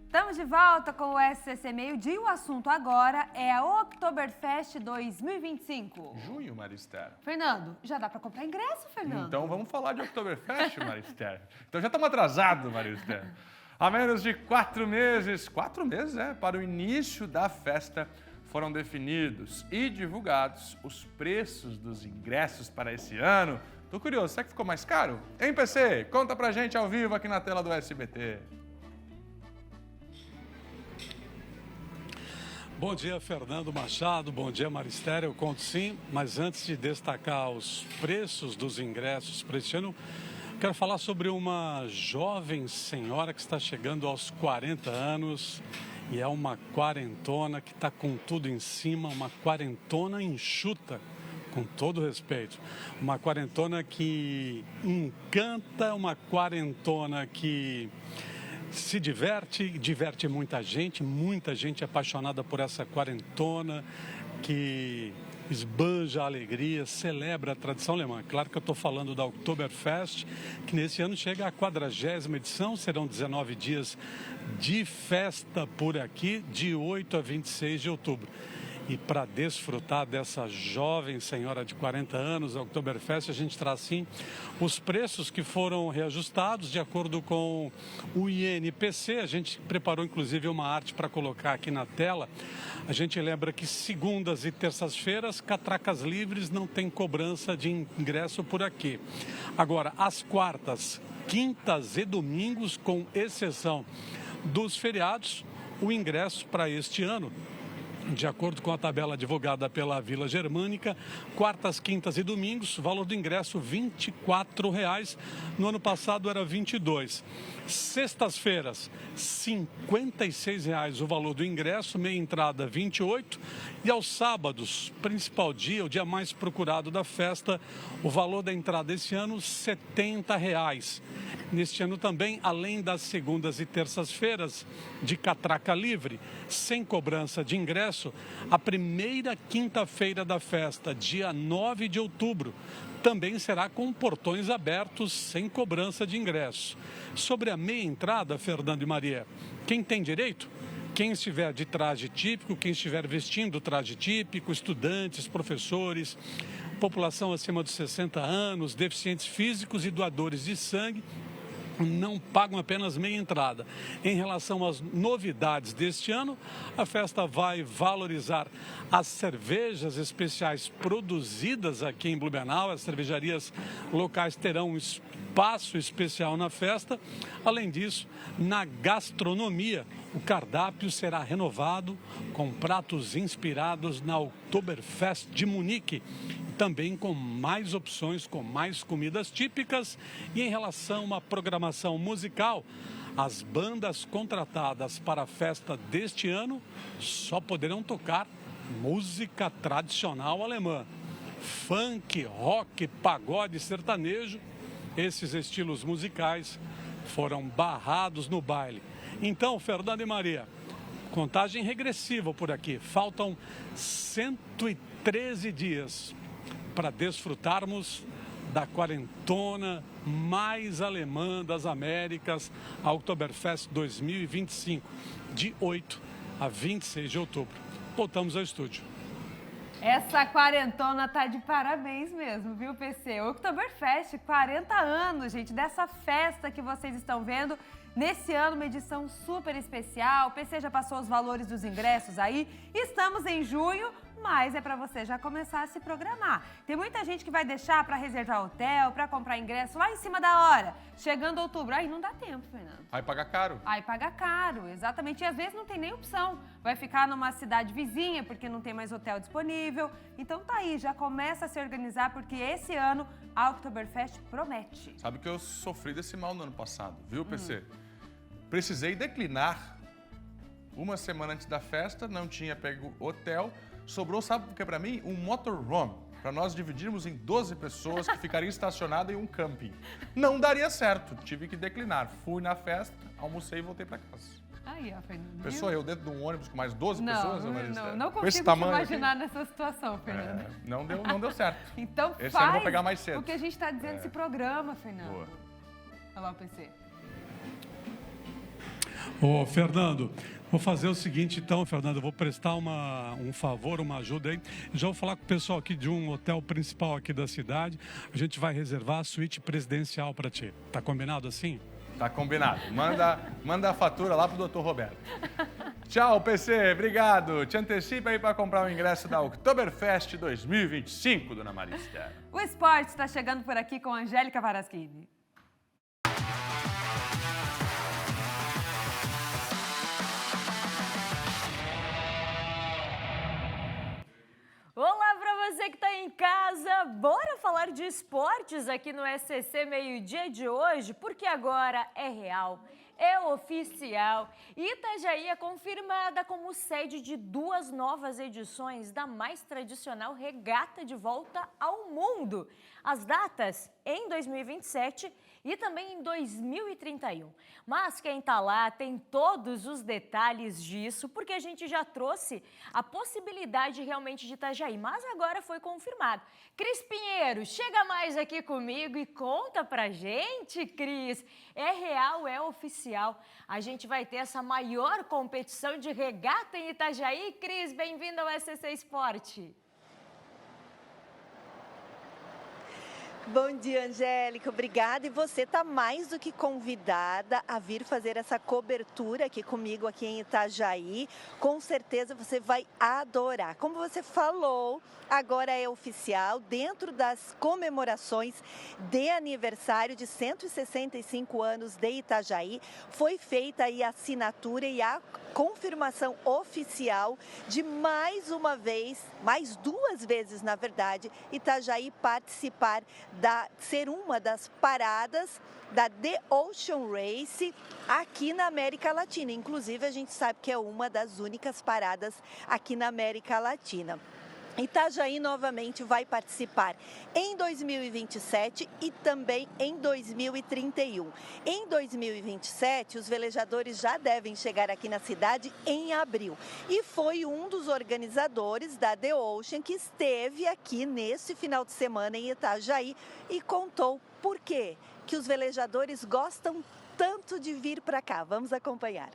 Estamos de volta com o SCC Meio Dia. O assunto agora é a Oktoberfest 2025. Junho, Maria Esther. Fernando, já dá para comprar ingresso, Fernando? Então vamos falar de Oktoberfest, Maria Esther. Então já estamos atrasados, Maria Esther. Há menos de 4 meses, 4 meses, para o início da festa, foram definidos e divulgados os preços dos ingressos para esse ano. Tô curioso, será que ficou mais caro? Hein, PC? Conta pra gente ao vivo aqui na tela do SBT. Bom dia, Fernando Machado. Bom dia, Maristério. Eu conto sim, mas antes de destacar os preços dos ingressos para este ano, quero falar sobre uma jovem senhora que está chegando aos 40 anos e é uma quarentona que está com tudo em cima, uma quarentona enxuta, com todo respeito. Uma quarentona que encanta, uma quarentona que se diverte muita gente apaixonada por essa quarentona, que esbanja a alegria, celebra a tradição alemã. Claro que eu estou falando da Oktoberfest, que nesse ano chega à 40ª edição, serão 19 dias de festa por aqui, de 8 a 26 de outubro. E para desfrutar dessa jovem senhora de 40 anos, a Oktoberfest, a gente traz sim os preços que foram reajustados de acordo com o INPC. A gente preparou inclusive uma arte para colocar aqui na tela. A gente lembra que segundas e terças-feiras, catracas livres, não tem cobrança de ingresso por aqui. Agora, às quartas, quintas e domingos, com exceção dos feriados, o ingresso para este ano, de acordo com a tabela divulgada pela Vila Germânica, quartas, quintas e domingos, valor do ingresso R$ 24,00. No ano passado era R$ 22,00. Sextas-feiras, R$ 56,00 o valor do ingresso, meia entrada R$ 28,00. E aos sábados, principal dia, o dia mais procurado da festa, o valor da entrada esse ano R$ 70,00. Neste ano também, além das segundas e terças-feiras de catraca livre, sem cobrança de ingresso, a primeira quinta-feira da festa, dia 9 de outubro, também será com portões abertos, sem cobrança de ingresso. Sobre a meia entrada, Fernando e Maria, quem tem direito? Quem estiver de traje típico, quem estiver vestindo traje típico, estudantes, professores, população acima dos 60 anos, deficientes físicos e doadores de sangue, não pagam apenas meia entrada. Em relação às novidades deste ano, a festa vai valorizar as cervejas especiais produzidas aqui em Blumenau. As cervejarias locais terão um espaço especial na festa. Além disso, na gastronomia, o cardápio será renovado com pratos inspirados na Oktoberfest de Munique, também com mais opções, com mais comidas típicas. E em relação à programação musical, as bandas contratadas para a festa deste ano só poderão tocar música tradicional alemã. Funk, rock, pagode, sertanejo, esses estilos musicais foram barrados no baile. Então, Fernando e Maria, contagem regressiva por aqui. Faltam 113 dias para desfrutarmos da quarentona mais alemã das Américas, a Oktoberfest 2025, de 8 a 26 de outubro. Voltamos ao estúdio. Essa quarentona tá de parabéns mesmo, viu, PC? Oktoberfest, 40 anos, gente, dessa festa que vocês estão vendo. Nesse ano, uma edição super especial. O PC já passou os valores dos ingressos aí. Estamos em junho, mas é para você já começar a se programar. Tem muita gente que vai deixar para reservar hotel, para comprar ingresso lá em cima da hora. Chegando outubro, aí não dá tempo, Fernando. Aí paga caro. Aí paga caro, exatamente. E às vezes não tem nem opção. Vai ficar numa cidade vizinha porque não tem mais hotel disponível. Então tá aí, já começa a se organizar porque esse ano a Oktoberfest promete. Sabe que eu sofri desse mal no ano passado, viu, PC? Precisei declinar uma semana antes da festa, não tinha pego hotel, sobrou, sabe o que é para mim? Um motorhome, para nós dividirmos em 12 pessoas que ficariam estacionadas em um camping. Não daria certo, tive que declinar. Fui na festa, almocei e voltei para casa. Aí, ó, Fernando. Pensou eu dentro de um ônibus com mais 12 pessoas? Não consigo te imaginar nessa situação, Fernando. Não deu certo. Então esse ano eu vou pegar mais cedo. O que a gente está dizendo nesse programa, Fernando. Boa. Olha lá o PC. Ô, Fernando, vou fazer o seguinte então, Fernando, eu vou prestar um favor, uma ajuda aí. Já vou falar com o pessoal aqui de um hotel principal aqui da cidade. A gente vai reservar a suíte presidencial para ti. Tá combinado assim? Tá combinado. Manda a fatura lá pro Dr. Roberto. Tchau, PC. Obrigado. Te antecipa aí para comprar o ingresso da Oktoberfest 2025, dona Maristela. O esporte está chegando por aqui com a Angélica Varaschini. Olá para você que está em casa, bora falar de esportes aqui no SCC Meio-Dia de hoje, porque agora é real, é oficial. Itajaí é confirmada como sede de 2 novas edições da mais tradicional regata de volta ao mundo. As datas em 2027 e também em 2031. Mas quem está lá tem todos os detalhes disso, porque a gente já trouxe a possibilidade realmente de Itajaí, mas agora foi confirmado. Cris Pinheiro, chega mais aqui comigo e conta pra gente, Cris. É real, é oficial. A gente vai ter essa maior competição de regata em Itajaí. Cris, bem-vinda ao SCC Esporte. Bom dia, Angélica. Obrigada. E você está mais do que convidada a vir fazer essa cobertura aqui comigo, aqui em Itajaí. Com certeza você vai adorar. Como você falou, agora é oficial, dentro das comemorações de aniversário de 165 anos de Itajaí, foi feita aí a assinatura e a confirmação oficial de mais uma vez, mais 2 vezes, na verdade, Itajaí participar ser uma das paradas da The Ocean Race aqui na América Latina. Inclusive, a gente sabe que é uma das únicas paradas aqui na América Latina. Itajaí novamente vai participar em 2027 e também em 2031. Em 2027, os velejadores já devem chegar aqui na cidade em abril. E foi um dos organizadores da The Ocean que esteve aqui nesse final de semana em Itajaí e contou por quê que os velejadores gostam tanto de vir para cá. Vamos acompanhar.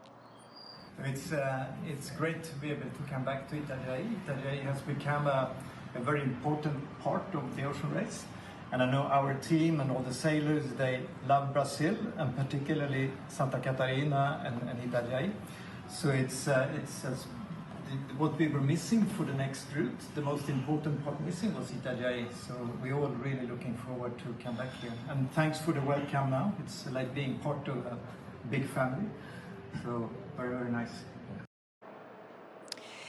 It's great to be able to come back to Itajaí. Itajaí has become a very important part of the ocean race, and I know our team and all the sailors, they love Brazil and particularly Santa Catarina and Itajaí. So it's what we were missing for the next route. The most important part missing was Itajaí. So we're all really looking forward to come back here. And thanks for the welcome now. It's like being part of a big family. So very, very nice.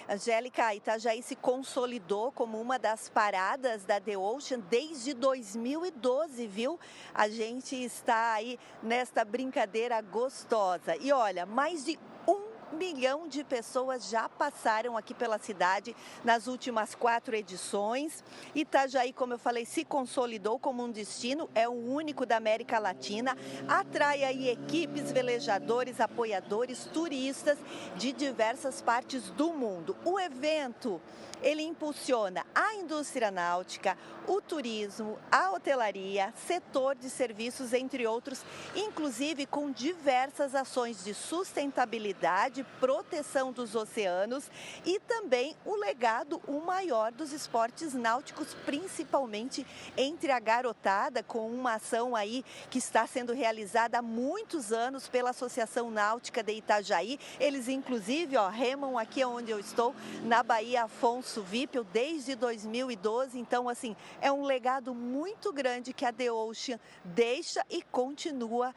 Angélica, Itajaí se consolidou como uma das paradas da The Ocean desde 2012, viu? A gente está aí nesta brincadeira gostosa. E olha, mais de 1 milhão de pessoas já passaram aqui pela cidade nas últimas 4 edições. Itajaí, como eu falei, se consolidou como um destino, é o único da América Latina, atrai aí equipes, velejadores, apoiadores, turistas de diversas partes do mundo. O evento, ele impulsiona a indústria náutica, o turismo, a hotelaria, setor de serviços, entre outros, inclusive com diversas ações de sustentabilidade, proteção dos oceanos e também o legado, o maior dos esportes náuticos, principalmente entre a garotada, com uma ação aí que está sendo realizada há muitos anos pela Associação Náutica de Itajaí. Eles, inclusive, remam aqui onde eu estou, na Baía Afonso Wippel, desde 2012. Então, assim, é um legado muito grande que a The Ocean deixa e continua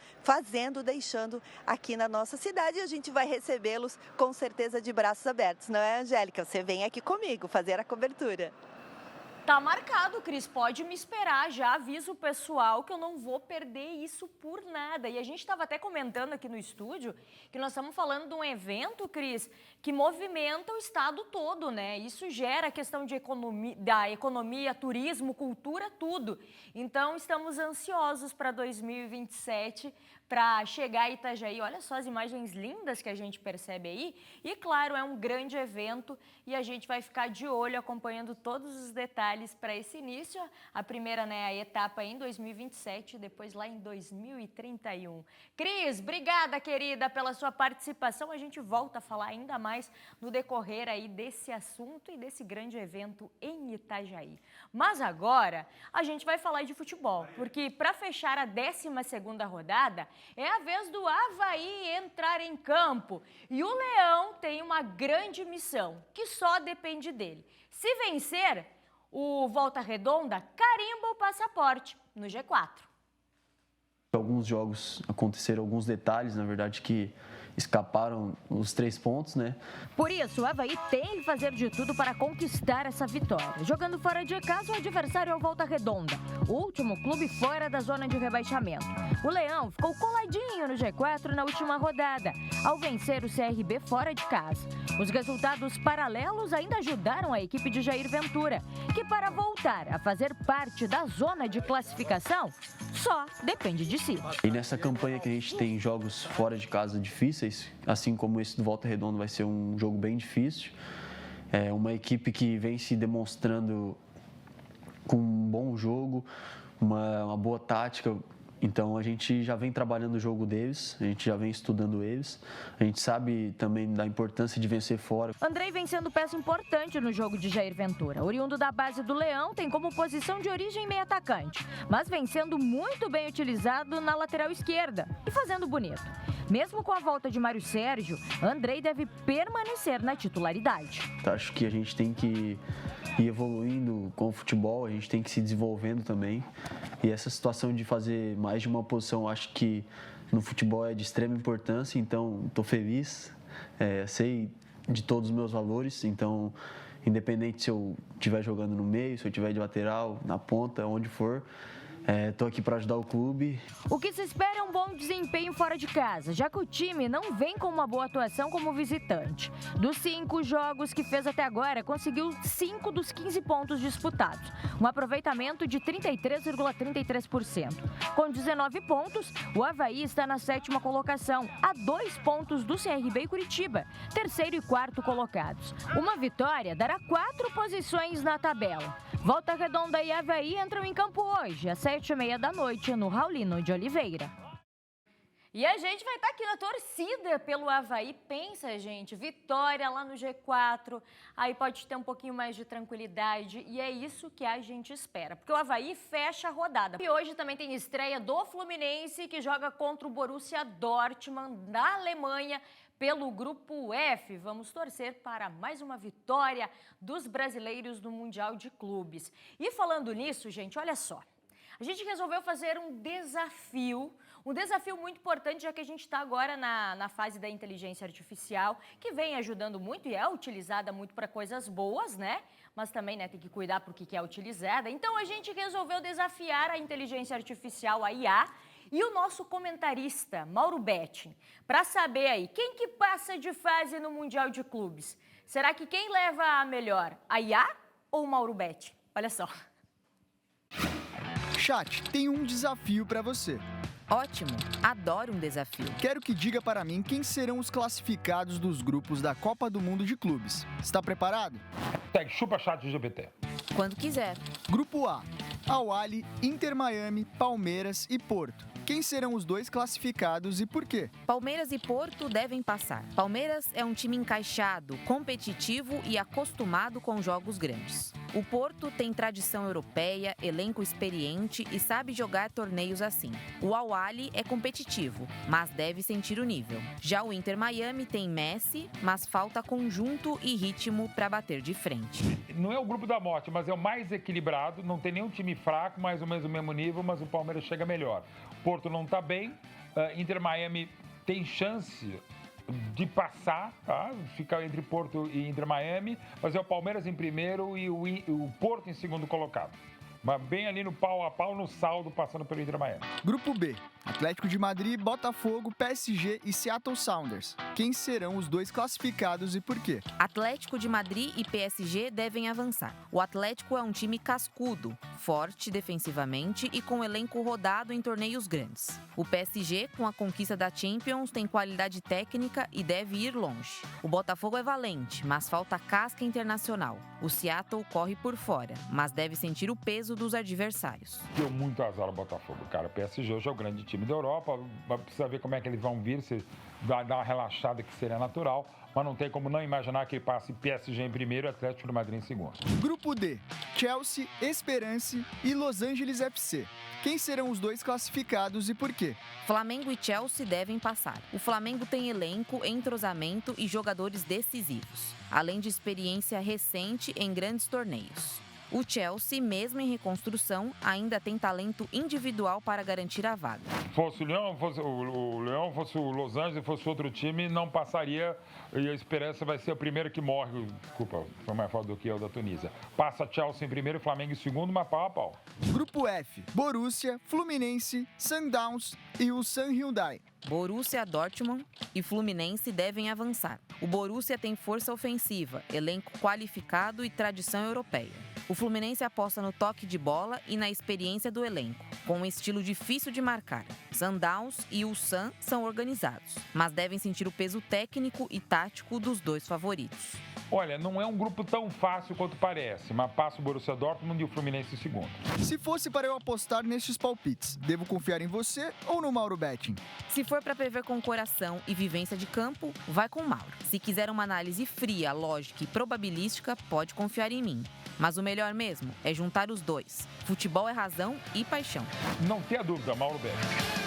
deixando aqui na nossa cidade. E a gente vai recebê-los com certeza de braços abertos, não é, Angélica? Você vem aqui comigo fazer a cobertura. Tá marcado, Cris, pode me esperar, já aviso o pessoal que eu não vou perder isso por nada. E a gente estava até comentando aqui no estúdio que nós estamos falando de um evento, Cris, que movimenta o estado todo, né? Isso gera a questão de da economia, turismo, cultura, tudo. Então, estamos ansiosos para 2027, para chegar a Itajaí. Olha só as imagens lindas que a gente percebe aí. E, claro, é um grande evento e a gente vai ficar de olho acompanhando todos os detalhes para esse início. A primeira, né, a etapa em 2027 e depois lá em 2031. Cris, obrigada, querida, pela sua participação. A gente volta a falar ainda mais no decorrer aí desse assunto e desse grande evento em Itajaí. Mas agora a gente vai falar de futebol, porque para fechar a 12ª rodada, é a vez do Avaí entrar em campo. E o Leão tem uma grande missão, que só depende dele. Se vencer, o Volta Redonda carimba o passaporte no G4. Alguns jogos aconteceram alguns detalhes, na verdade, que escaparam os 3 pontos, né? Por isso, o Avaí tem que fazer de tudo para conquistar essa vitória. Jogando fora de casa, o adversário é o Volta Redonda, o último clube fora da zona de rebaixamento. O Leão ficou coladinho no G4 na última rodada, ao vencer o CRB fora de casa. Os resultados paralelos ainda ajudaram a equipe de Jair Ventura, que para voltar a fazer parte da zona de classificação, só depende de si. E nessa campanha que a gente tem jogos fora de casa difíceis, assim como esse do Volta Redonda vai ser um jogo bem difícil. É uma equipe que vem se demonstrando com um bom jogo, uma boa tática. Então a gente já vem trabalhando o jogo deles, a gente já vem estudando eles, a gente sabe também da importância de vencer fora. Andrei vem sendo peça importante no jogo de Jair Ventura. Oriundo da base do Leão, tem como posição de origem meio atacante, mas vem sendo muito bem utilizado na lateral esquerda e fazendo bonito. Mesmo com a volta de Mário Sérgio, Andrei deve permanecer na titularidade. Acho que a gente tem que ir evoluindo com o futebol, a gente tem que se desenvolvendo também. E essa situação de fazer mais de uma posição, acho que no futebol é de extrema importância, então estou feliz, sei de todos os meus valores, então independente se eu estiver jogando no meio, se eu estiver de lateral, na ponta, onde for, estou aqui para ajudar o clube. O que se espera é um bom desempenho fora de casa, já que o time não vem com uma boa atuação como visitante. Dos 5 jogos que fez até agora, conseguiu 5 dos 15 pontos disputados, um aproveitamento de 33,33%. Com 19 pontos, o Avaí está na 7ª colocação, a 2 pontos do CRB e Curitiba, 3º e 4º colocados. Uma vitória dará 4 posições na tabela. Volta Redonda e Avaí entram em campo hoje, às 7h30 da noite, no Raulino de Oliveira. E a gente vai estar aqui na torcida pelo Avaí. Pensa, gente, vitória lá no G4, aí pode ter um pouquinho mais de tranquilidade e é isso que a gente espera, porque o Avaí fecha a rodada. E hoje também tem estreia do Fluminense, que joga contra o Borussia Dortmund, da Alemanha, pelo Grupo F. Vamos torcer para mais uma vitória dos brasileiros no Mundial de Clubes. E falando nisso, gente, olha só. A gente resolveu fazer um desafio muito importante, já que a gente está agora na fase da inteligência artificial, que vem ajudando muito e é utilizada muito para coisas boas, né? Mas também, né, tem que cuidar para o que é utilizada. Então, a gente resolveu desafiar a inteligência artificial, a IA, e o nosso comentarista, Mauro Betting, para saber aí, quem que passa de fase no Mundial de Clubes? Será que quem leva a melhor, a IA ou o Mauro Betting? Olha só. Chat, tem um desafio para você. Ótimo, adoro um desafio. Quero que diga para mim quem serão os classificados dos grupos da Copa do Mundo de Clubes. Está preparado? Chupa chat GPT. Quando quiser. Grupo A, Al-Ahly, Inter Miami, Palmeiras e Porto. Quem serão os 2 classificados e por quê? Palmeiras e Porto devem passar. Palmeiras é um time encaixado, competitivo e acostumado com jogos grandes. O Porto tem tradição europeia, elenco experiente e sabe jogar torneios assim. O Al-Ahly é competitivo, mas deve sentir o nível. Já o Inter Miami tem Messi, mas falta conjunto e ritmo para bater de frente. Não é o grupo da morte, mas é o mais equilibrado. Não tem nenhum time fraco, mais ou menos o mesmo nível, mas o Palmeiras chega melhor. Porto não está bem, Inter Miami tem chance de passar, tá? Fica entre Porto e Inter Miami, mas é o Palmeiras em primeiro e o Porto em segundo colocado. Mas bem ali no pau a pau, no saldo, passando pelo Inter Miami. Grupo B, Atlético de Madrid, Botafogo, PSG e Seattle Sounders. Quem serão os 2 classificados e por quê? Atlético de Madrid e PSG devem avançar. O Atlético é um time cascudo, forte defensivamente e com elenco rodado em torneios grandes. O PSG, com a conquista da Champions, tem qualidade técnica e deve ir longe. O Botafogo é valente, mas falta casca internacional. O Seattle corre por fora, mas deve sentir o peso dos adversários. Deu muito azar o Botafogo, cara. O PSG hoje é o grande time time da Europa, precisa ver como é que eles vão vir, se dar uma relaxada que seria natural, mas não tem como não imaginar que ele passe PSG em primeiro e Atlético de Madrid em segundo. Grupo D, Chelsea, Esperance e Los Angeles FC. Quem serão os dois classificados e por quê? Flamengo e Chelsea devem passar. O Flamengo tem elenco, entrosamento e jogadores decisivos, além de experiência recente em grandes torneios. O Chelsea, mesmo em reconstrução, ainda tem talento individual para garantir a vaga. Fosse o Leão, fosse o Los Angeles, fosse outro time, não passaria e a Esperança vai ser o primeiro que morre. Desculpa, foi mais forte do que o da Tunísia. Passa Chelsea em primeiro, Flamengo em segundo, mas pau a pau. Grupo F, Borussia, Fluminense, Sundowns e o San Hyundai. Borussia Dortmund e Fluminense devem avançar. O Borussia tem força ofensiva, elenco qualificado e tradição europeia. O Fluminense aposta no toque de bola e na experiência do elenco, com um estilo difícil de marcar. Sundowns e Ulsan são organizados, mas devem sentir o peso técnico e tático dos dois favoritos. Olha, não é um grupo tão fácil quanto parece, mas passa o Borussia Dortmund e o Fluminense em segundo. Se fosse para eu apostar nestes palpites, devo confiar em você ou no Mauro Betting? Se for para prever com coração e vivência de campo, vai com o Mauro. Se quiser uma análise fria, lógica e probabilística, pode confiar em mim. Mas o melhor mesmo é juntar os dois. Futebol é razão e paixão. Não tenha dúvida, Mauro Betting.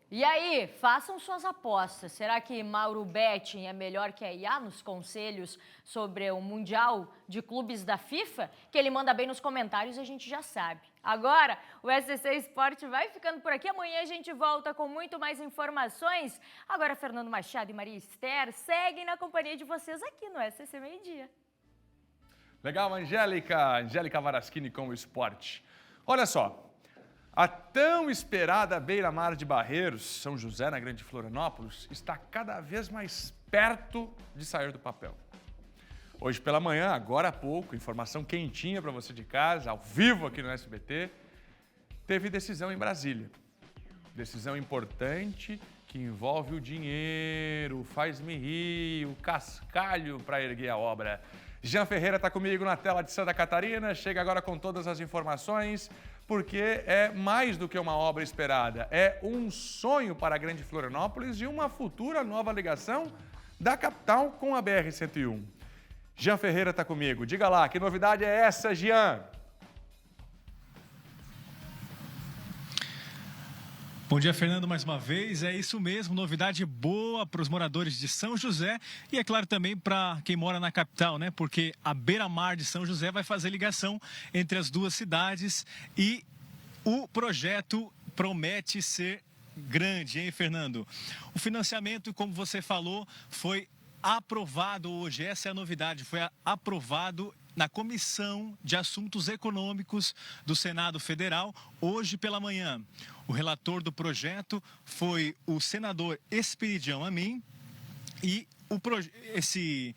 E aí, façam suas apostas. Será que Mauro Betting é melhor que a IA nos conselhos sobre o Mundial de Clubes da FIFA? Que ele manda bem nos comentários, a gente já sabe. Agora, o SCC Esporte vai ficando por aqui. Amanhã a gente volta com muito mais informações. Agora, Fernando Machado e Maria Esther seguem na companhia de vocês aqui no SCC Meio Dia. Legal, Angélica Varaschini com o esporte. Olha só. A tão esperada beira-mar de Barreiros, São José, na Grande Florianópolis, está cada vez mais perto de sair do papel. Hoje pela manhã, agora há pouco, informação quentinha para você de casa, ao vivo aqui no SBT, teve decisão em Brasília. Decisão importante que envolve o dinheiro, faz-me rir, o cascalho para erguer a obra. Jean Ferreira está comigo na tela de Santa Catarina, chega agora com todas as informações, porque é mais do que uma obra esperada, é um sonho para a Grande Florianópolis e uma futura nova ligação da capital com a BR-101. Jean Ferreira está comigo, diga lá, que novidade é essa, Jean? Bom dia, Fernando, mais uma vez. É isso mesmo, novidade boa para os moradores de São José e, é claro, também para quem mora na capital, né? Porque a beira-mar de São José vai fazer ligação entre as duas cidades e o projeto promete ser grande, hein, Fernando? O financiamento, como você falou, foi aprovado hoje. Essa é a novidade, foi aprovado na Comissão de Assuntos Econômicos do Senado Federal, hoje pela manhã. O relator do projeto foi o senador Esperidião Amin e esse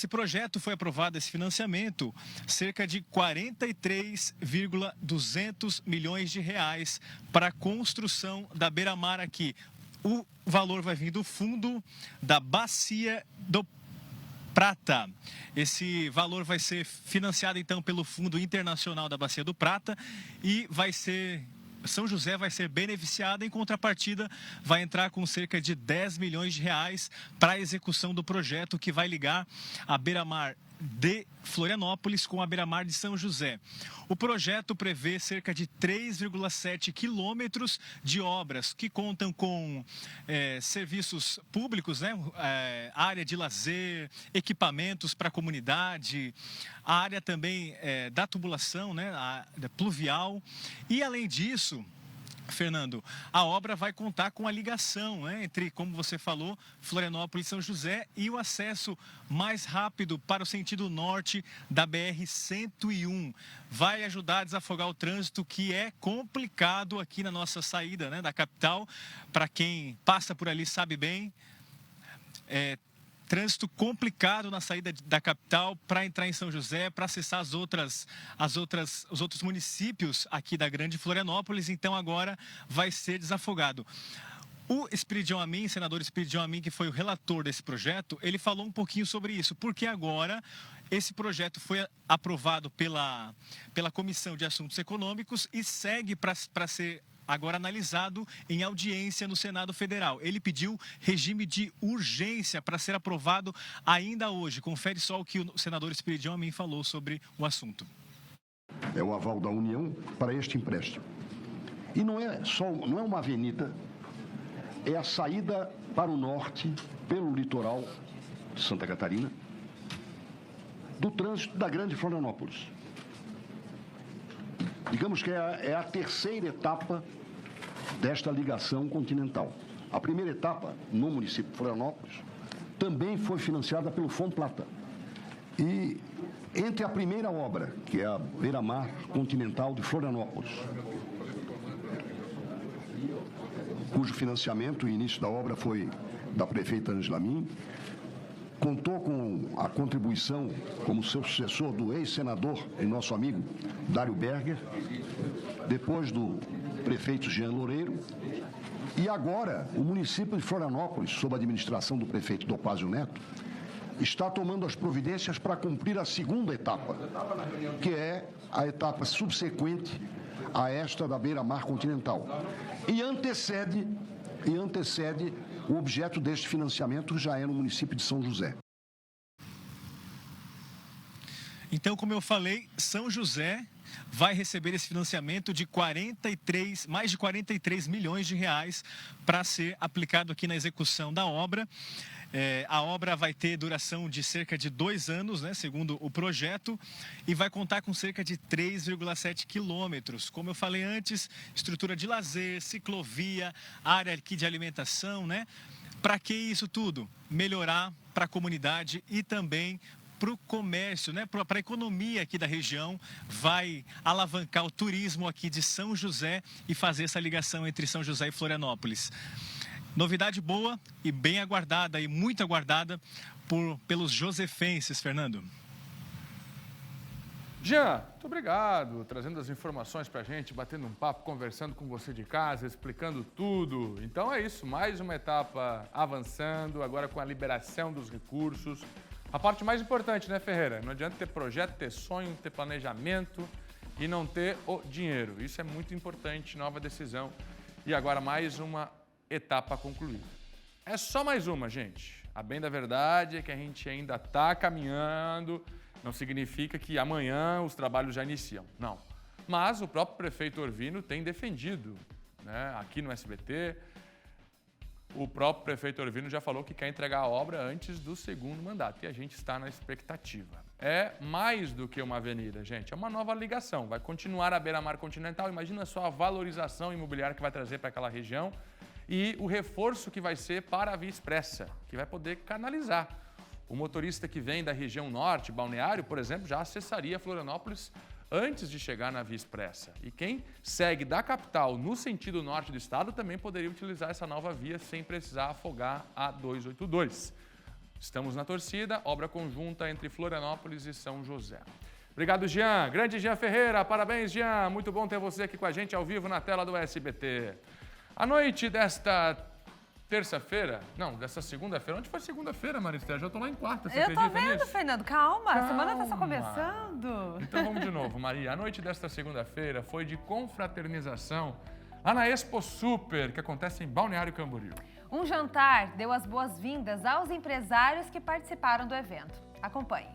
projeto foi aprovado, esse financiamento, cerca de 43,200 milhões de reais para a construção da beira-mar aqui. O valor vai vir do fundo da Bacia do Prata. Esse valor vai ser financiado, então, pelo Fundo Internacional da Bacia do Prata e São José vai ser beneficiada, em contrapartida vai entrar com cerca de 10 milhões de reais para a execução do projeto que vai ligar a beira-mar de Florianópolis com a beira-mar de São José. O projeto prevê cerca de 3,7 quilômetros de obras que contam com serviços públicos, né? Área de lazer, equipamentos para a comunidade, a área também da tubulação, né? A pluvial. E, além disso, Fernando, a obra vai contar com a ligação, né, entre, como você falou, Florianópolis e São José e o acesso mais rápido para o sentido norte da BR-101. Vai ajudar a desafogar o trânsito, que é complicado aqui na nossa saída, né, da capital. Para quem passa por ali sabe bem, trânsito complicado na saída da capital para entrar em São José, para acessar os outros municípios aqui da Grande Florianópolis. Então agora vai ser desafogado. O Esperidião Amin, senador Esperidião Amin, que foi o relator desse projeto, ele falou um pouquinho sobre isso, porque agora esse projeto foi aprovado pela Comissão de Assuntos Econômicos e segue para ser agora analisado em audiência no Senado Federal. Ele pediu regime de urgência para ser aprovado ainda hoje. Confere só o que o senador Espiridião Amin falou sobre o assunto. É o aval da União para este empréstimo. E não é uma avenida, é a saída para o norte, pelo litoral de Santa Catarina, do trânsito da Grande Florianópolis. Digamos que é a terceira etapa desta ligação continental. A primeira etapa, no município de Florianópolis, também foi financiada pelo Fundo Plata. E entre a primeira obra, que é a Beira-Mar Continental de Florianópolis, cujo financiamento e início da obra foi da prefeita Ângela Min, contou com a contribuição como seu sucessor do ex-senador e nosso amigo Dário Berger, depois do prefeito Jean Loureiro, e agora o município de Florianópolis, sob a administração do prefeito Dopázio Neto, está tomando as providências para cumprir a segunda etapa, que é a etapa subsequente a esta da Beira-Mar Continental. E antecede o objeto deste financiamento, já é no município de São José. Então, como eu falei, São José vai receber esse financiamento de mais de 43 milhões de reais para ser aplicado aqui na execução da obra. A obra vai ter duração de cerca de 2 anos, né, segundo o projeto, e vai contar com cerca de 3,7 quilômetros. Como eu falei antes, estrutura de lazer, ciclovia, área aqui de alimentação, né? Para que isso tudo? Melhorar para a comunidade e também para o comércio, né? Para a economia aqui da região, vai alavancar o turismo aqui de São José e fazer essa ligação entre São José e Florianópolis. Novidade boa e bem aguardada e muito aguardada pelos josefenses, Fernando. Jean, muito obrigado, trazendo as informações para a gente, batendo um papo, conversando com você de casa, explicando tudo. Então é isso, mais uma etapa avançando, agora com a liberação dos recursos. A parte mais importante, né, Ferreira? Não adianta ter projeto, ter sonho, ter planejamento e não ter o dinheiro. Isso é muito importante, nova decisão. E agora mais uma etapa concluída. É só mais uma, gente. A bem da verdade é que a gente ainda está caminhando, não significa que amanhã os trabalhos já iniciam, não. Mas o próprio prefeito Orvino tem defendido, né, aqui no SBT, o próprio prefeito Orvino já falou que quer entregar a obra antes do segundo mandato e a gente está na expectativa. É mais do que uma avenida, gente, é uma nova ligação. Vai continuar a Beira-Mar Continental, imagina só a valorização imobiliária que vai trazer para aquela região e o reforço que vai ser para a Via Expressa, que vai poder canalizar. O motorista que vem da região norte, Balneário, por exemplo, já acessaria Florianópolis antes de chegar na Via Expressa. E quem segue da capital no sentido norte do estado também poderia utilizar essa nova via sem precisar afogar a 282. Estamos na torcida, obra conjunta entre Florianópolis e São José. Obrigado, Jean. Grande Jean Ferreira, parabéns, Jean. Muito bom ter você aqui com a gente ao vivo na tela do SBT. À noite desta terça-feira, não, dessa segunda-feira. Onde foi segunda-feira, Maristel? Já estou lá em quarta, você acredita nisso? Eu tô vendo, Fernando. Calma, a semana está só começando. Então vamos de novo, Maria. A noite desta segunda-feira foi de confraternização lá na Expo Super, que acontece em Balneário Camboriú. Um jantar deu as boas-vindas aos empresários que participaram do evento. Acompanhe.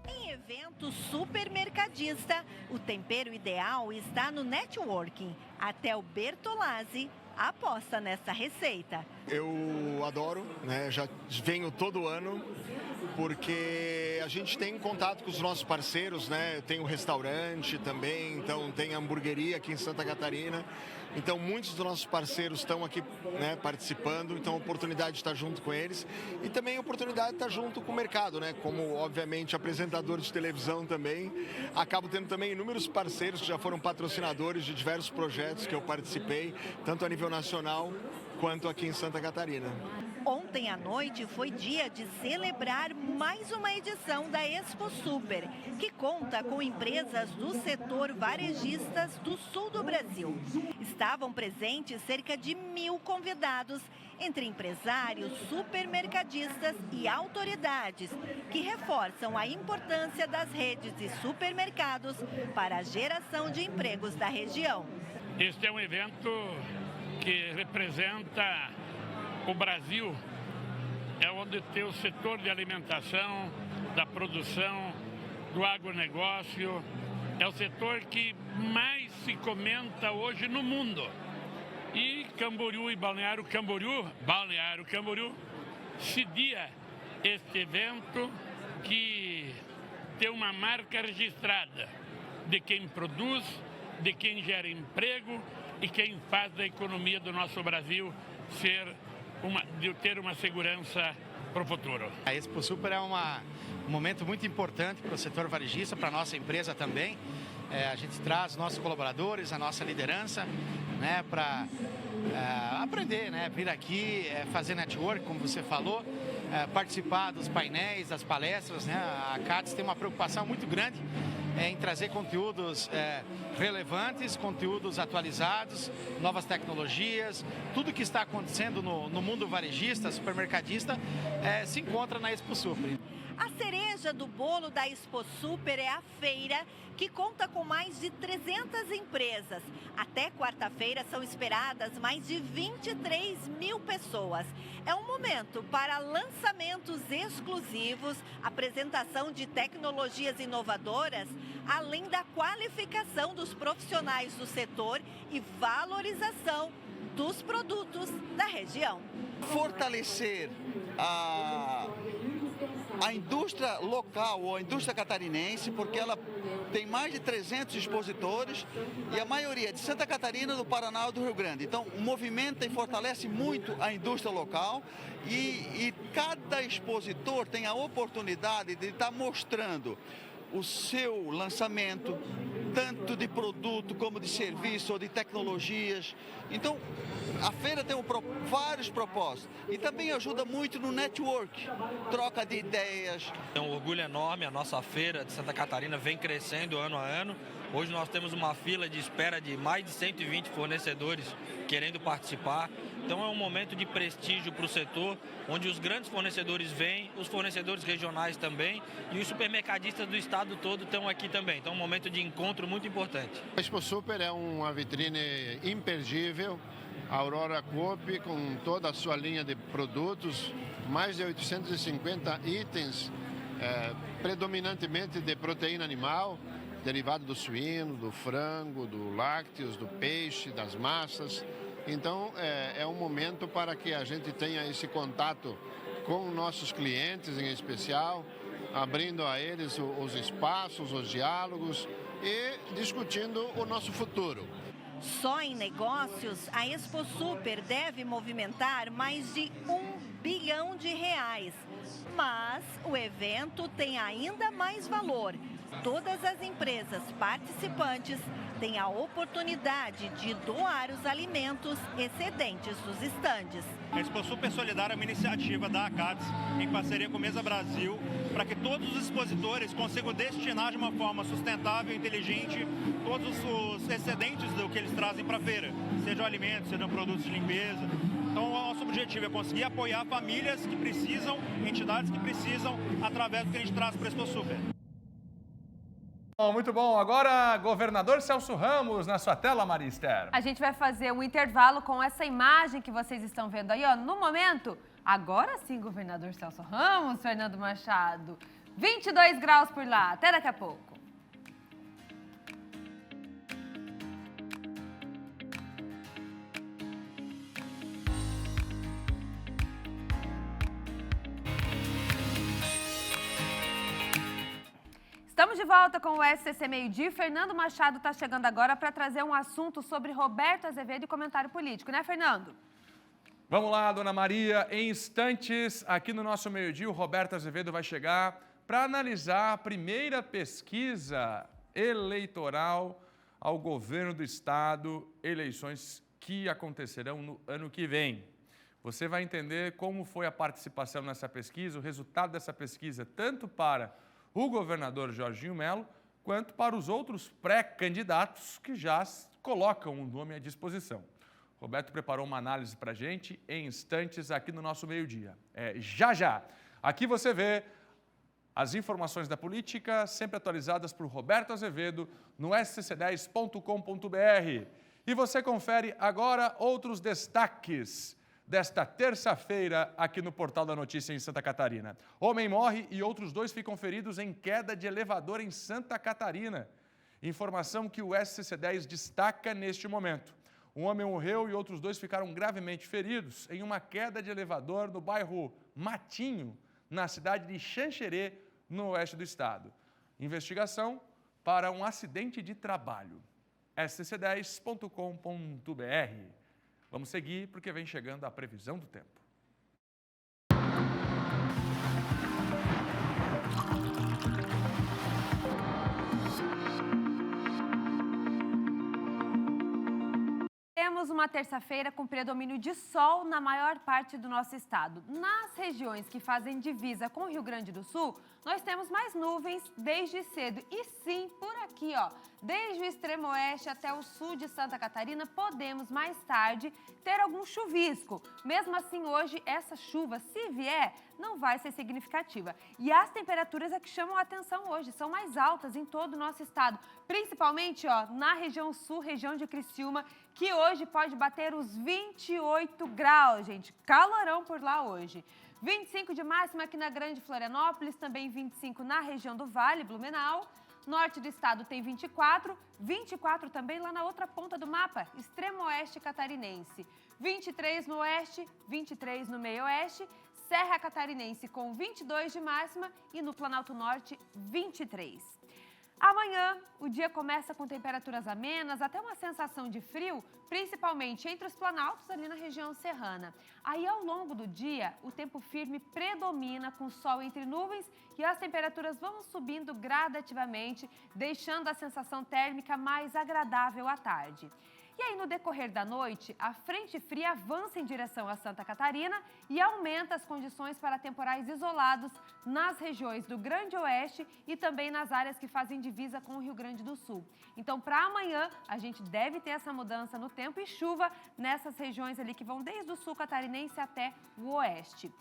Em evento supermercadista, o tempero ideal está no networking. Até o Bertolazzi aposta nessa receita. Eu adoro, né? Já venho todo ano, porque a gente tem contato com os nossos parceiros, né? Eu tenho restaurante também, então tem hamburgueria aqui em Santa Catarina. Então muitos dos nossos parceiros estão aqui, né, participando, então a oportunidade de estar junto com eles e também a oportunidade de estar junto com o mercado, né? Como obviamente apresentador de televisão também, acabo tendo também inúmeros parceiros que já foram patrocinadores de diversos projetos que eu participei, tanto a nível nacional quanto aqui em Santa Catarina. Ontem à noite foi dia de celebrar mais uma edição da Expo Super, que conta com empresas do setor varejistas do sul do Brasil. Estavam presentes cerca de 1.000 convidados, entre empresários, supermercadistas e autoridades, que reforçam a importância das redes de supermercados para a geração de empregos da região. Este é um evento que representa o Brasil, é onde tem o setor de alimentação, da produção, do agronegócio, é o setor que mais se comenta hoje no mundo. E Camboriú e Balneário Camboriú cedia este evento que tem uma marca registrada de quem produz, de quem gera emprego e quem faz da economia do nosso Brasil ter uma segurança para o futuro. A Expo Super é um momento muito importante para o setor varejista, para a nossa empresa também. A gente traz nossos colaboradores, a nossa liderança, né, para aprender, né, vir aqui, fazer network, como você falou, participar dos painéis, das palestras, né. A CADES tem uma preocupação muito grande em trazer conteúdos relevantes, conteúdos atualizados, novas tecnologias, tudo que está acontecendo no mundo varejista, supermercadista, se encontra na Expo Super. A cereja do bolo da Expo Super é a feira, que conta com mais de 300 empresas. Até quarta-feira são esperadas mais de 23 mil pessoas. É um momento para lançamentos exclusivos, apresentação de tecnologias inovadoras, além da qualificação dos profissionais do setor e valorização dos produtos da região. Fortalecer a indústria local ou a indústria catarinense, porque ela tem mais de 300 expositores e a maioria de Santa Catarina, do Paraná e do Rio Grande. Então, movimenta e fortalece muito a indústria local e cada expositor tem a oportunidade de estar mostrando o seu lançamento, tanto de produto como de serviço ou de tecnologias. Então, a feira tem vários propósitos e também ajuda muito no network, troca de ideias. É um orgulho enorme, a nossa feira de Santa Catarina vem crescendo ano a ano. Hoje nós temos uma fila de espera de mais de 120 fornecedores querendo participar. Então é um momento de prestígio para o setor, onde os grandes fornecedores vêm, os fornecedores regionais também e os supermercadistas do estado todo estão aqui também. Então é um momento de encontro muito importante. A Expo Super é uma vitrine imperdível. A Aurora Coop, com toda a sua linha de produtos, mais de 850 itens, predominantemente de proteína animal, derivado do suíno, do frango, do lácteos, do peixe, das massas. Então, é um momento para que a gente tenha esse contato com nossos clientes, em especial, abrindo a eles os espaços, os diálogos e discutindo o nosso futuro. Só em negócios, a Expo Super deve movimentar mais de R$1 bilhão. Mas o evento tem ainda mais valor. Todas as empresas participantes têm a oportunidade de doar os alimentos excedentes dos estandes. A Expo Super Solidária é uma iniciativa da CADES, em parceria com o Mesa Brasil, para que todos os expositores consigam destinar de uma forma sustentável e inteligente todos os excedentes do que eles trazem para a feira, sejam alimentos, sejam produtos de limpeza. Então, o nosso objetivo é conseguir apoiar famílias que precisam, entidades que precisam, através do que a gente traz para a Expo Super. Muito bom. Agora, governador Celso Ramos na sua tela, Maria Esther. A gente vai fazer um intervalo com essa imagem que vocês estão vendo aí, ó. No momento, agora sim, governador Celso Ramos, Fernando Machado. 22 graus por lá. Até daqui a pouco. Estamos de volta com o SCC Meio Dia. Fernando Machado está chegando agora para trazer um assunto sobre Roberto Azevedo e comentário político, né, Fernando? Vamos lá, dona Maria. Em instantes, aqui no nosso Meio Dia, o Roberto Azevedo vai chegar para analisar a primeira pesquisa eleitoral ao governo do estado, eleições que acontecerão no ano que vem. Você vai entender como foi a participação nessa pesquisa, o resultado dessa pesquisa, tanto para o governador Jorginho Melo, quanto para os outros pré-candidatos que já colocam um nome à disposição. Roberto preparou uma análise para a gente em instantes aqui no nosso meio-dia. Já. Aqui você vê as informações da política sempre atualizadas por Roberto Azevedo no scc10.com.br. E você confere agora outros destaques desta terça-feira aqui no Portal da Notícia em Santa Catarina. Homem morre e outros 2 ficam feridos em queda de elevador em Santa Catarina. Informação que o SCC-10 destaca neste momento. Um homem morreu e outros 2 ficaram gravemente feridos em uma queda de elevador no bairro Matinho, na cidade de Xanxerê, no oeste do estado. Investigação para um acidente de trabalho. scc10.com.br. Vamos seguir porque vem chegando a previsão do tempo. Temos uma terça-feira com predomínio de sol na maior parte do nosso estado. Nas regiões que fazem divisa com o Rio Grande do Sul, nós temos mais nuvens desde cedo. E sim, por aqui, ó, desde o extremo oeste até o sul de Santa Catarina, podemos mais tarde ter algum chuvisco. Mesmo assim, hoje, essa chuva, se vier, não vai ser significativa. E as temperaturas é que chamam a atenção hoje, são mais altas em todo o nosso estado. Principalmente, ó, na região sul, região de Criciúma, que hoje pode bater os 28 graus, gente. Calorão por lá hoje. 25 de máxima aqui na Grande Florianópolis, também 25 na região do Vale, Blumenau. Norte do estado tem 24, 24 também lá na outra ponta do mapa, extremo oeste catarinense. 23 no oeste, 23 no meio oeste, Serra Catarinense com 22 de máxima e no Planalto Norte 23. Amanhã, o dia começa com temperaturas amenas, até uma sensação de frio, principalmente entre os planaltos ali na região serrana. Aí, ao longo do dia, o tempo firme predomina com sol entre nuvens e as temperaturas vão subindo gradativamente, deixando a sensação térmica mais agradável à tarde. E aí, no decorrer da noite, a frente fria avança em direção a Santa Catarina e aumenta as condições para temporais isolados nas regiões do Grande Oeste e também nas áreas que fazem divisa com o Rio Grande do Sul. Então, para amanhã, a gente deve ter essa mudança no tempo e chuva nessas regiões ali que vão desde o sul catarinense até o oeste.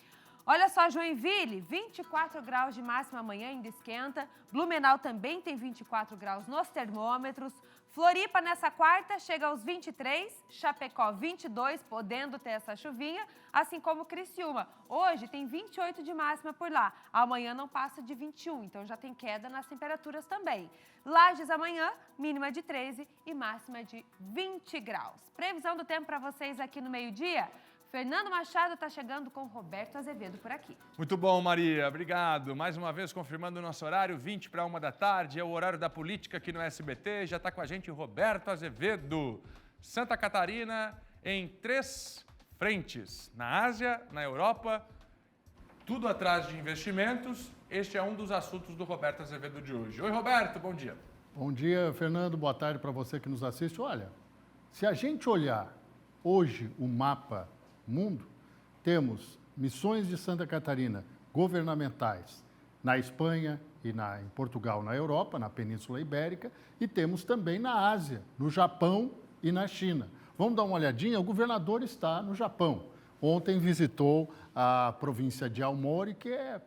Olha só, Joinville, 24 graus de máxima amanhã, ainda esquenta. Blumenau também tem 24 graus nos termômetros. Floripa, nessa quarta, chega aos 23. Chapecó, 22, podendo ter essa chuvinha. Assim como Criciúma. Hoje tem 28 de máxima por lá. Amanhã não passa de 21, então já tem queda nas temperaturas também. Lages, amanhã, mínima de 13 e máxima de 20 graus. Previsão do tempo para vocês aqui no meio-dia. Fernando Machado está chegando com Roberto Azevedo por aqui. Muito bom, Maria. Obrigado. Mais uma vez, confirmando o nosso horário, 20 para 1 da tarde. É o horário da política aqui no SBT. Já está com a gente Roberto Azevedo. Santa Catarina em 3 frentes. Na Ásia, na Europa, tudo atrás de investimentos. Este é um dos assuntos do Roberto Azevedo de hoje. Oi, Roberto. Bom dia. Bom dia, Fernando. Boa tarde para você que nos assiste. Olha, se a gente olhar hoje o mapa mundo, temos missões de Santa Catarina governamentais na Espanha e em Portugal, na Europa, na Península Ibérica, e temos também na Ásia, no Japão e na China. Vamos dar uma olhadinha? O governador está no Japão. Ontem visitou a província de Aomori, que é,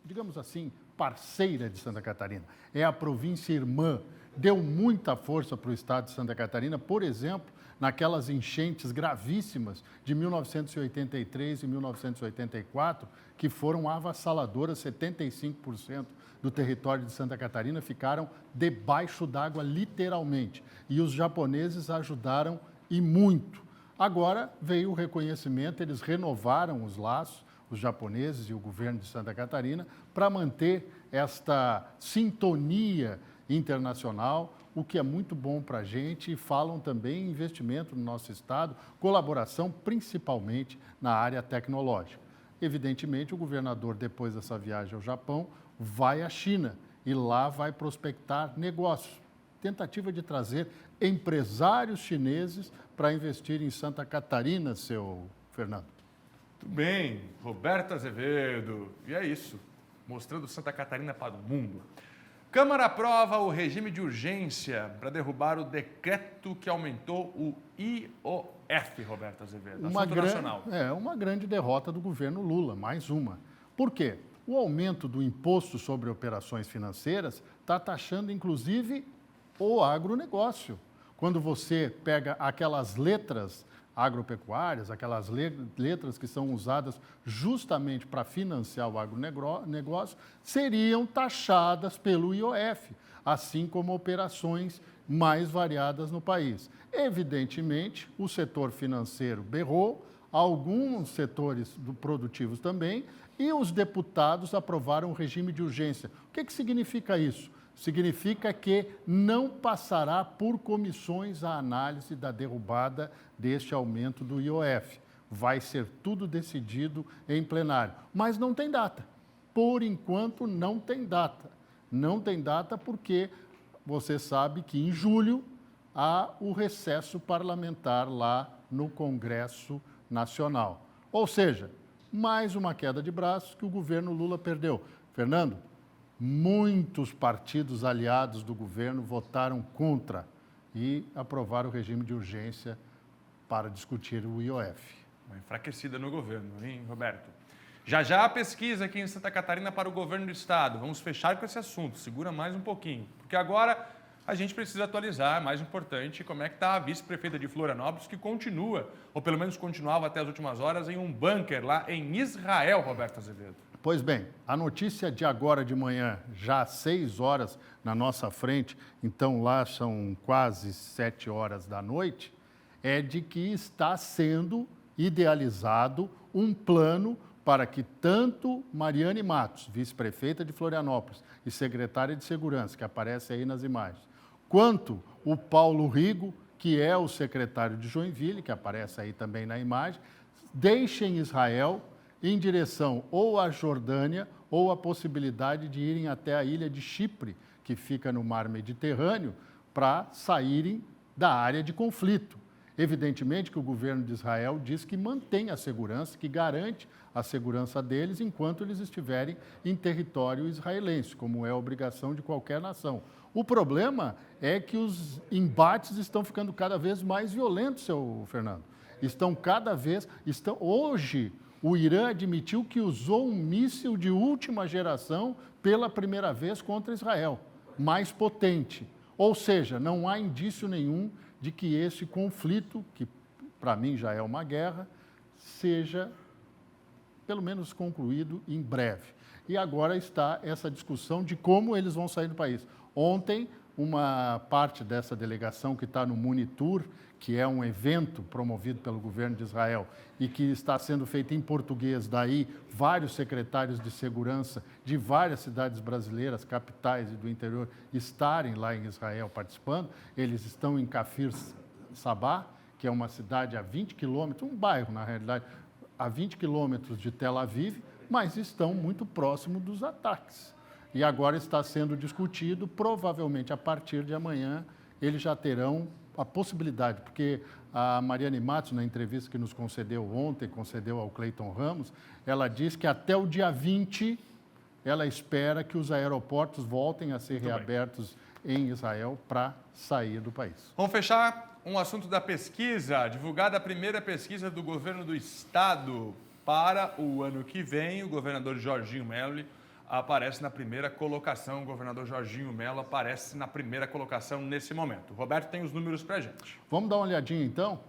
digamos assim, parceira de Santa Catarina. É a província irmã. Deu muita força para o estado de Santa Catarina, por exemplo, naquelas enchentes gravíssimas de 1983 e 1984, que foram avassaladoras, 75% do território de Santa Catarina ficaram debaixo d'água, literalmente. E os japoneses ajudaram e muito. Agora veio o reconhecimento, eles renovaram os laços, os japoneses e o governo de Santa Catarina, para manter esta sintonia internacional, o que é muito bom para a gente, e falam também em investimento no nosso estado, colaboração principalmente na área tecnológica. Evidentemente, o governador, depois dessa viagem ao Japão, vai à China e lá vai prospectar negócios. Tentativa de trazer empresários chineses para investir em Santa Catarina, seu Fernando. Tudo bem, Roberto Azevedo. E é isso, mostrando Santa Catarina para o mundo. Câmara aprova o regime de urgência para derrubar o decreto que aumentou o IOF, Roberto Azevedo, assunto nacional. Uma grande derrota do governo Lula, mais uma. Por quê? O aumento do imposto sobre operações financeiras está taxando, inclusive, o agronegócio. quando você pega aquelas letras agropecuárias, aquelas letras que são usadas justamente para financiar o agronegócio, seriam taxadas pelo IOF, assim como operações mais variadas no país. Evidentemente, o setor financeiro berrou, alguns setores produtivos também, e os deputados aprovaram o regime de urgência. O que significa isso? Significa que não passará por comissões a análise da derrubada deste aumento do IOF. Vai ser tudo decidido em plenário. Mas não tem data. Por enquanto, não tem data. Não tem data porque você sabe que em julho há o recesso parlamentar lá no Congresso Nacional. Ou seja, mais uma queda de braços que o governo Lula perdeu. Fernando, muitos partidos aliados do governo votaram contra e aprovaram o regime de urgência para discutir o IOF. Uma enfraquecida no governo, hein, Roberto? Já a pesquisa aqui em Santa Catarina para o governo do estado. Vamos fechar com esse assunto, segura mais um pouquinho, porque agora a gente precisa atualizar, mais importante, como é que está a vice-prefeita de Florianópolis, que continua, ou pelo menos continuava até as últimas horas, em um bunker lá em Israel, Roberto Azevedo. Pois bem, a notícia de agora de manhã, já às 6 horas na nossa frente, então lá são quase 7 horas da noite, é de que está sendo idealizado um plano para que tanto Mariane Matos, vice-prefeita de Florianópolis e secretária de Segurança, que aparece aí nas imagens, quanto o Paulo Rigo, que é o secretário de Joinville, que aparece aí também na imagem, deixem Israel em direção ou à Jordânia ou a possibilidade de irem até a ilha de Chipre, que fica no mar Mediterrâneo, para saírem da área de conflito. Evidentemente que o governo de Israel diz que mantém a segurança, que garante a segurança deles enquanto eles estiverem em território israelense, como é a obrigação de qualquer nação. O problema é que os embates estão ficando cada vez mais violentos, seu Fernando. Hoje, o Irã admitiu que usou um míssil de última geração pela primeira vez contra Israel, mais potente. Ou seja, não há indício nenhum de que esse conflito, que para mim já é uma guerra, seja pelo menos concluído em breve. E agora está essa discussão de como eles vão sair do país. Ontem, uma parte dessa delegação que está no Munitur, que é um evento promovido pelo governo de Israel e que está sendo feito em português, daí vários secretários de segurança de várias cidades brasileiras, capitais e do interior, estarem lá em Israel participando. Eles estão em Kafir Sabah, que é uma cidade a 20 quilômetros, um bairro, na realidade, a 20 quilômetros de Tel Aviv, mas estão muito próximos dos ataques. E agora está sendo discutido, provavelmente a partir de amanhã, eles já terão a possibilidade, porque a Mariane Matos, na entrevista que nos concedeu ontem, concedeu ao Cleiton Ramos, ela diz que até o dia 20 ela espera que os aeroportos voltem a ser reabertos em Israel para sair do país. Vamos fechar um assunto da pesquisa, divulgada a primeira pesquisa do governo do estado para o ano que vem. O governador Jorginho Melo aparece na primeira colocação. O governador Jorginho Melo aparece na primeira colocação nesse momento. O Roberto tem os números para a gente. Vamos dar uma olhadinha, então?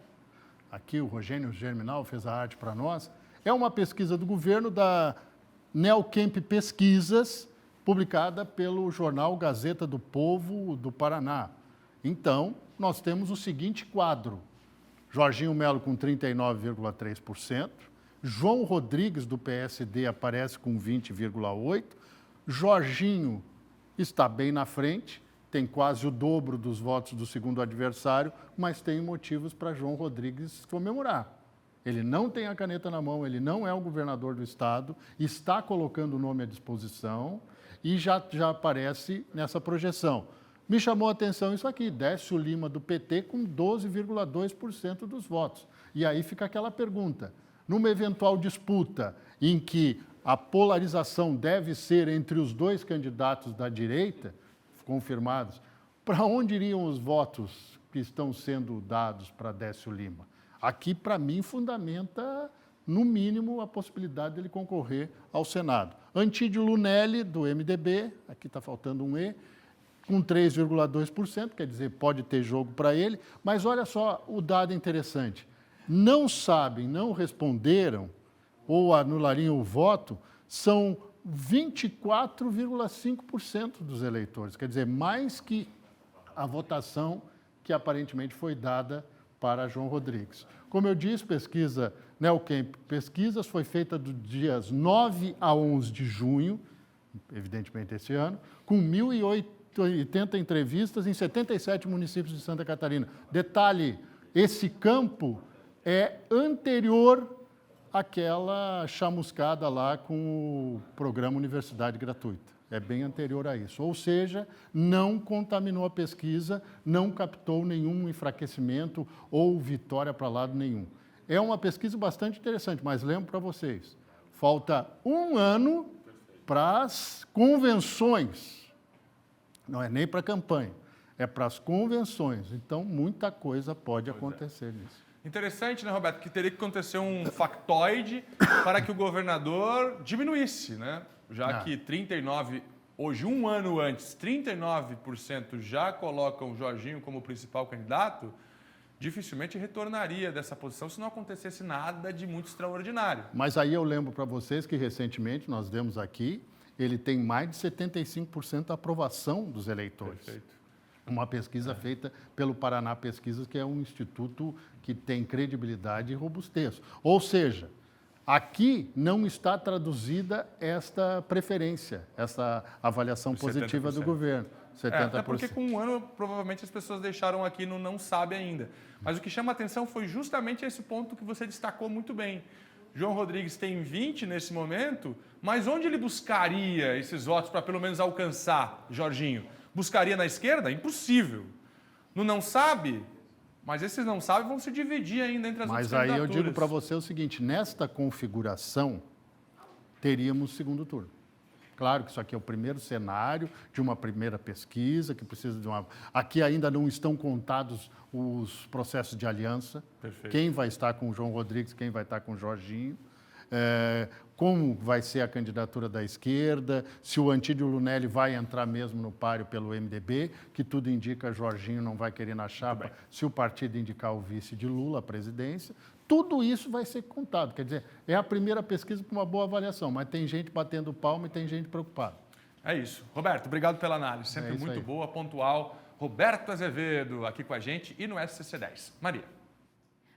Aqui o Rogênio Germinal fez a arte para nós. É uma pesquisa do governo da Neocamp Pesquisas, publicada pelo jornal Gazeta do Povo do Paraná. Então, nós temos o seguinte quadro. Jorginho Melo com 39,3%. João Rodrigues, do PSD, aparece com 20,8%. Jorginho está bem na frente, tem quase o dobro dos votos do segundo adversário, mas tem motivos para João Rodrigues comemorar. Ele não tem a caneta na mão, ele não é o governador do estado, está colocando o nome à disposição e já aparece nessa projeção. Me chamou a atenção isso aqui, Décio Lima, do PT, com 12,2% dos votos. E aí fica aquela pergunta. Numa eventual disputa em que a polarização deve ser entre os dois candidatos da direita, confirmados, para onde iriam os votos que estão sendo dados para Décio Lima? Aqui, para mim, fundamenta, no mínimo, a possibilidade dele concorrer ao Senado. Antídio Lunelli, do MDB, aqui está faltando um E, com 3,2%, quer dizer, pode ter jogo para ele, mas olha só o dado interessante. Não sabem, não responderam ou anulariam o voto, são 24,5% dos eleitores, quer dizer, mais que a votação que aparentemente foi dada para João Rodrigues. Como eu disse, pesquisa Neocamp Pesquisas foi feita dos dias 9 a 11 de junho, evidentemente esse ano, com 1.080 entrevistas em 77 municípios de Santa Catarina. Detalhe, esse campo é anterior àquela chamuscada lá com o programa Universidade Gratuita. É bem anterior a isso. Ou seja, não contaminou a pesquisa, não captou nenhum enfraquecimento ou vitória para lado nenhum. É uma pesquisa bastante interessante, mas lembro para vocês, falta um ano para as convenções. Não é nem para a campanha, é para as convenções. Então, muita coisa pode acontecer nisso. Interessante, né, Roberto, que teria que acontecer um factoide para que o governador diminuísse, né? Já que 39%, hoje, um ano antes, 39% já colocam o Jorginho como principal candidato, dificilmente retornaria dessa posição se não acontecesse nada de muito extraordinário. Mas aí eu lembro para vocês que recentemente nós vemos aqui, ele tem mais de 75% de aprovação dos eleitores. Perfeito. Uma pesquisa feita pelo Paraná Pesquisas, que é um instituto que tem credibilidade e robustez. Ou seja, aqui não está traduzida esta preferência, essa avaliação positiva 70%. Do governo. 70%. Até porque com um ano, provavelmente, as pessoas deixaram aqui no não sabe ainda. Mas o que chama a atenção foi justamente esse ponto que você destacou muito bem. João Rodrigues tem 20 nesse momento, mas onde ele buscaria esses votos para pelo menos alcançar Jorginho? Buscaria na esquerda? Impossível. No não sabe? Mas esses não sabem vão se dividir ainda entre as outras candidaturas. Mas aí eu digo para você o seguinte, nesta configuração, teríamos segundo turno. Claro que isso aqui é o primeiro cenário de uma primeira pesquisa, que precisa de uma... Aqui ainda não estão contados os processos de aliança. Perfeito. Quem vai estar com o João Rodrigues, quem vai estar com o Jorginho. Como vai ser a candidatura da esquerda, se o Antídio Lunelli vai entrar mesmo no páreo pelo MDB, que tudo indica Jorginho não vai querer na chapa, se o partido indicar o vice de Lula à presidência. Tudo isso vai ser contado. Quer dizer, é a primeira pesquisa com uma boa avaliação, mas tem gente batendo palma e tem gente preocupada. É isso. Roberto, obrigado pela análise. Sempre muito boa, pontual. Roberto Azevedo aqui com a gente e no SCC10. Maria.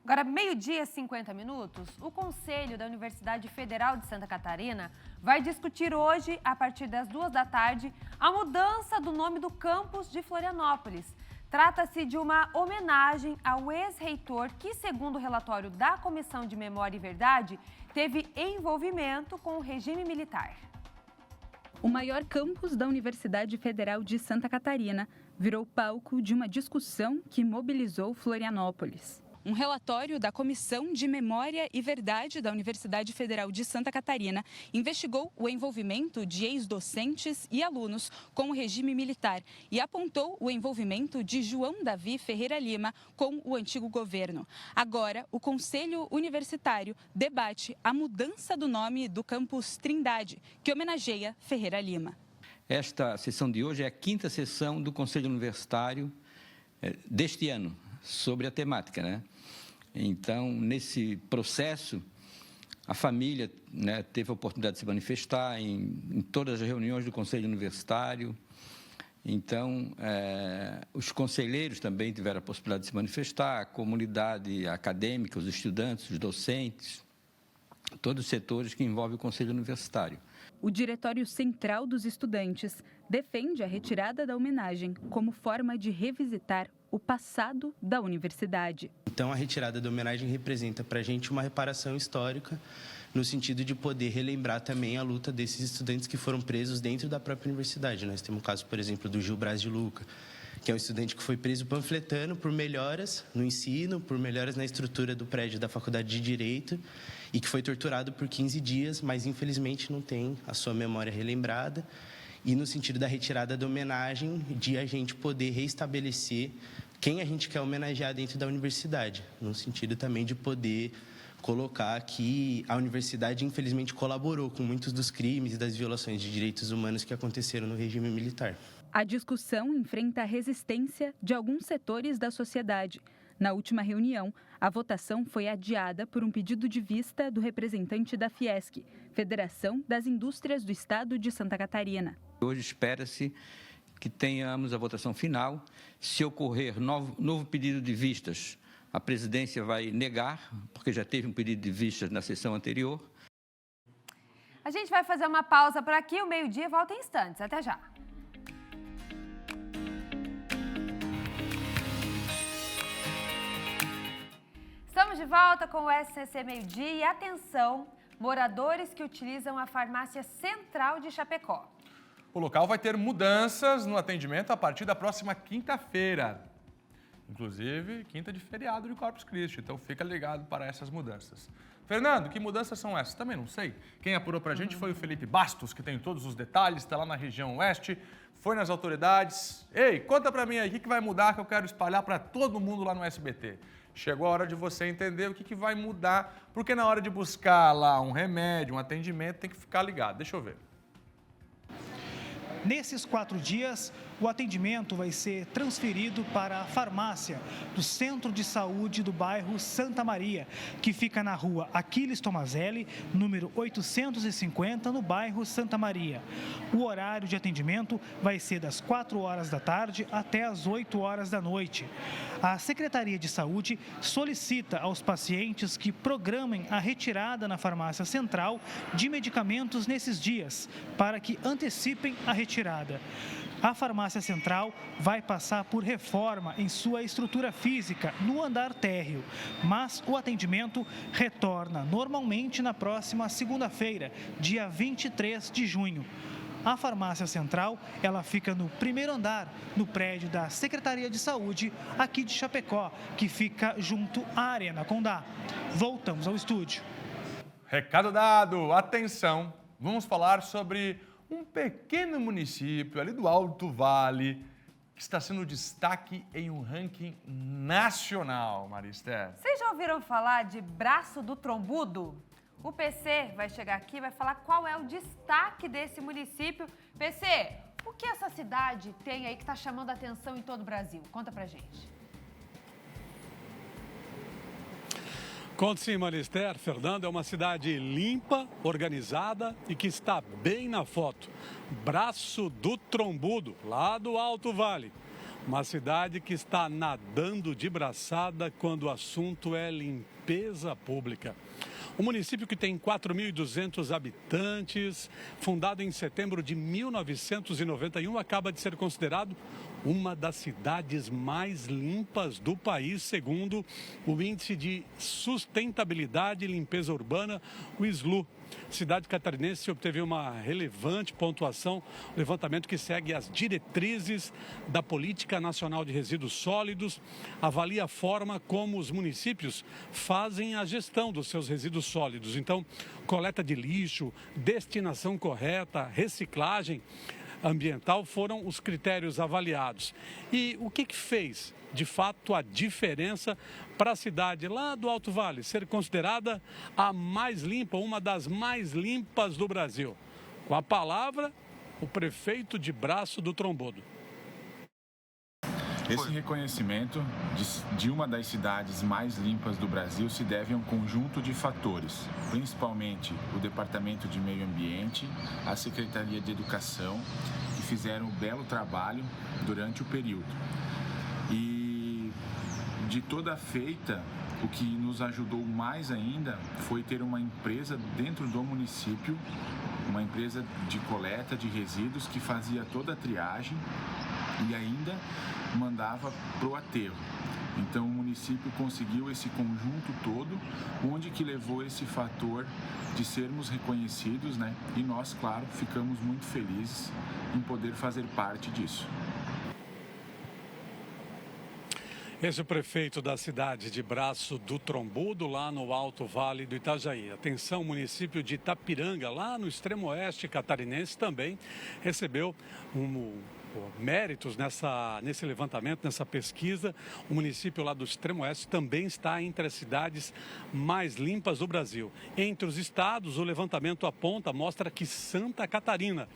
Agora, 12h50, o Conselho da Universidade Federal de Santa Catarina vai discutir hoje, a partir das 14h, a mudança do nome do campus de Florianópolis. Trata-se de uma homenagem ao ex-reitor que, segundo o relatório da Comissão de Memória e Verdade, teve envolvimento com o regime militar. O maior campus da Universidade Federal de Santa Catarina virou palco de uma discussão que mobilizou Florianópolis. Um relatório da Comissão de Memória e Verdade da Universidade Federal de Santa Catarina investigou o envolvimento de ex-docentes e alunos com o regime militar e apontou o envolvimento de João Davi Ferreira Lima com o antigo governo. Agora, o Conselho Universitário debate a mudança do nome do campus Trindade, que homenageia Ferreira Lima. Esta sessão de hoje é a 5ª sessão do Conselho Universitário deste ano, sobre a temática, né? Então, nesse processo, a família, né, teve a oportunidade de se manifestar em todas as reuniões do Conselho Universitário. Então, os conselheiros também tiveram a possibilidade de se manifestar, a comunidade acadêmica, os estudantes, os docentes, todos os setores que envolvem o Conselho Universitário. O Diretório Central dos Estudantes defende a retirada da homenagem como forma de revisitar o passado da universidade. Então, a retirada da homenagem representa para a gente uma reparação histórica, no sentido de poder relembrar também a luta desses estudantes que foram presos dentro da própria universidade. Nós temos o caso, por exemplo, do Gil Braz de Luca, que é um estudante que foi preso panfletando por melhoras no ensino, por melhoras na estrutura do prédio da Faculdade de Direito, e que foi torturado por 15 dias, mas infelizmente não tem a sua memória relembrada. E no sentido da retirada da homenagem, de a gente poder reestabelecer quem a gente quer homenagear dentro da universidade, no sentido também de poder colocar que a universidade, infelizmente, colaborou com muitos dos crimes e das violações de direitos humanos que aconteceram no regime militar. A discussão enfrenta a resistência de alguns setores da sociedade. Na última reunião, a votação foi adiada por um pedido de vista do representante da Fiesc, Federação das Indústrias do Estado de Santa Catarina. Hoje espera-se que tenhamos a votação final. Se ocorrer novo pedido de vistas, a presidência vai negar, porque já teve um pedido de vistas na sessão anterior. A gente vai fazer uma pausa por aqui, o meio-dia volta em instantes. Até já. Estamos de volta com o SCC Meio-Dia e atenção, moradores que utilizam a farmácia central de Chapecó. O local vai ter mudanças no atendimento a partir da próxima quinta-feira. Inclusive, quinta de feriado de Corpus Christi, então fica ligado para essas mudanças. Fernando, que mudanças são essas? Também não sei. Quem apurou pra gente foi o Felipe Bastos, que tem todos os detalhes, está lá na região oeste, foi nas autoridades. Ei, conta pra mim aí, o que vai mudar que eu quero espalhar para todo mundo lá no SBT? Chegou a hora de você entender o que vai mudar, porque na hora de buscar lá um remédio, um atendimento, tem que ficar ligado. Deixa eu ver. Nesses 4 dias, o atendimento vai ser transferido para a farmácia do Centro de Saúde do bairro Santa Maria, que fica na rua Aquiles Tomazelli, número 850, no bairro Santa Maria. O horário de atendimento vai ser das 4 horas da tarde até as 8 horas da noite. A Secretaria de Saúde solicita aos pacientes que programem a retirada na farmácia central de medicamentos nesses dias, para que antecipem a retirada. A farmácia central vai passar por reforma em sua estrutura física no andar térreo, mas o atendimento retorna normalmente na próxima segunda-feira, dia 23 de junho. A farmácia central, ela fica no primeiro andar, no prédio da Secretaria de Saúde, aqui de Chapecó, que fica junto à Arena Condá. Voltamos ao estúdio. Recado dado, atenção, vamos falar sobre um pequeno município ali do Alto Vale que está sendo destaque em um ranking nacional, Maristé. Vocês já ouviram falar de Braço do Trombudo? O PC vai chegar aqui e vai falar qual é o destaque desse município. PC, o que essa cidade tem aí que está chamando a atenção em todo o Brasil? Conta pra gente. Conto sim, Maristé. Fernando, é uma cidade limpa, organizada e que está bem na foto. Braço do Trombudo, lá do Alto Vale. Uma cidade que está nadando de braçada quando o assunto é limpeza pública. O município, que tem 4.200 habitantes, fundado em setembro de 1991, acaba de ser considerado uma das cidades mais limpas do país, segundo o Índice de Sustentabilidade e Limpeza Urbana, o SLU. A cidade catarinense obteve uma relevante pontuação, um levantamento que segue as diretrizes da Política Nacional de Resíduos Sólidos, avalia a forma como os municípios fazem a gestão dos seus resíduos sólidos. Então, coleta de lixo, destinação correta, reciclagem ambiental foram os critérios avaliados. E o que fez, de fato, a diferença para a cidade lá do Alto Vale ser considerada a mais limpa, uma das mais limpas do Brasil? Com a palavra, o prefeito de Braço do Trombudo. Esse reconhecimento de uma das cidades mais limpas do Brasil se deve a um conjunto de fatores, principalmente o Departamento de Meio Ambiente, a Secretaria de Educação, que fizeram um belo trabalho durante o período. E de toda feita, o que nos ajudou mais ainda foi ter uma empresa dentro do município, uma empresa de coleta de resíduos que fazia toda a triagem e ainda mandava para o aterro. Então o município conseguiu esse conjunto todo, onde que levou esse fator de sermos reconhecidos, né? E nós, claro, ficamos muito felizes em poder fazer parte disso. Esse é o prefeito da cidade de Braço do Trombudo, lá no Alto Vale do Itajaí. Atenção, o município de Itapiranga, lá no extremo oeste catarinense, também recebeu um méritos nesse levantamento, nessa pesquisa. O município lá do Extremo Oeste também está entre as cidades mais limpas do Brasil. Entre os estados, o levantamento mostra que Santa Catarina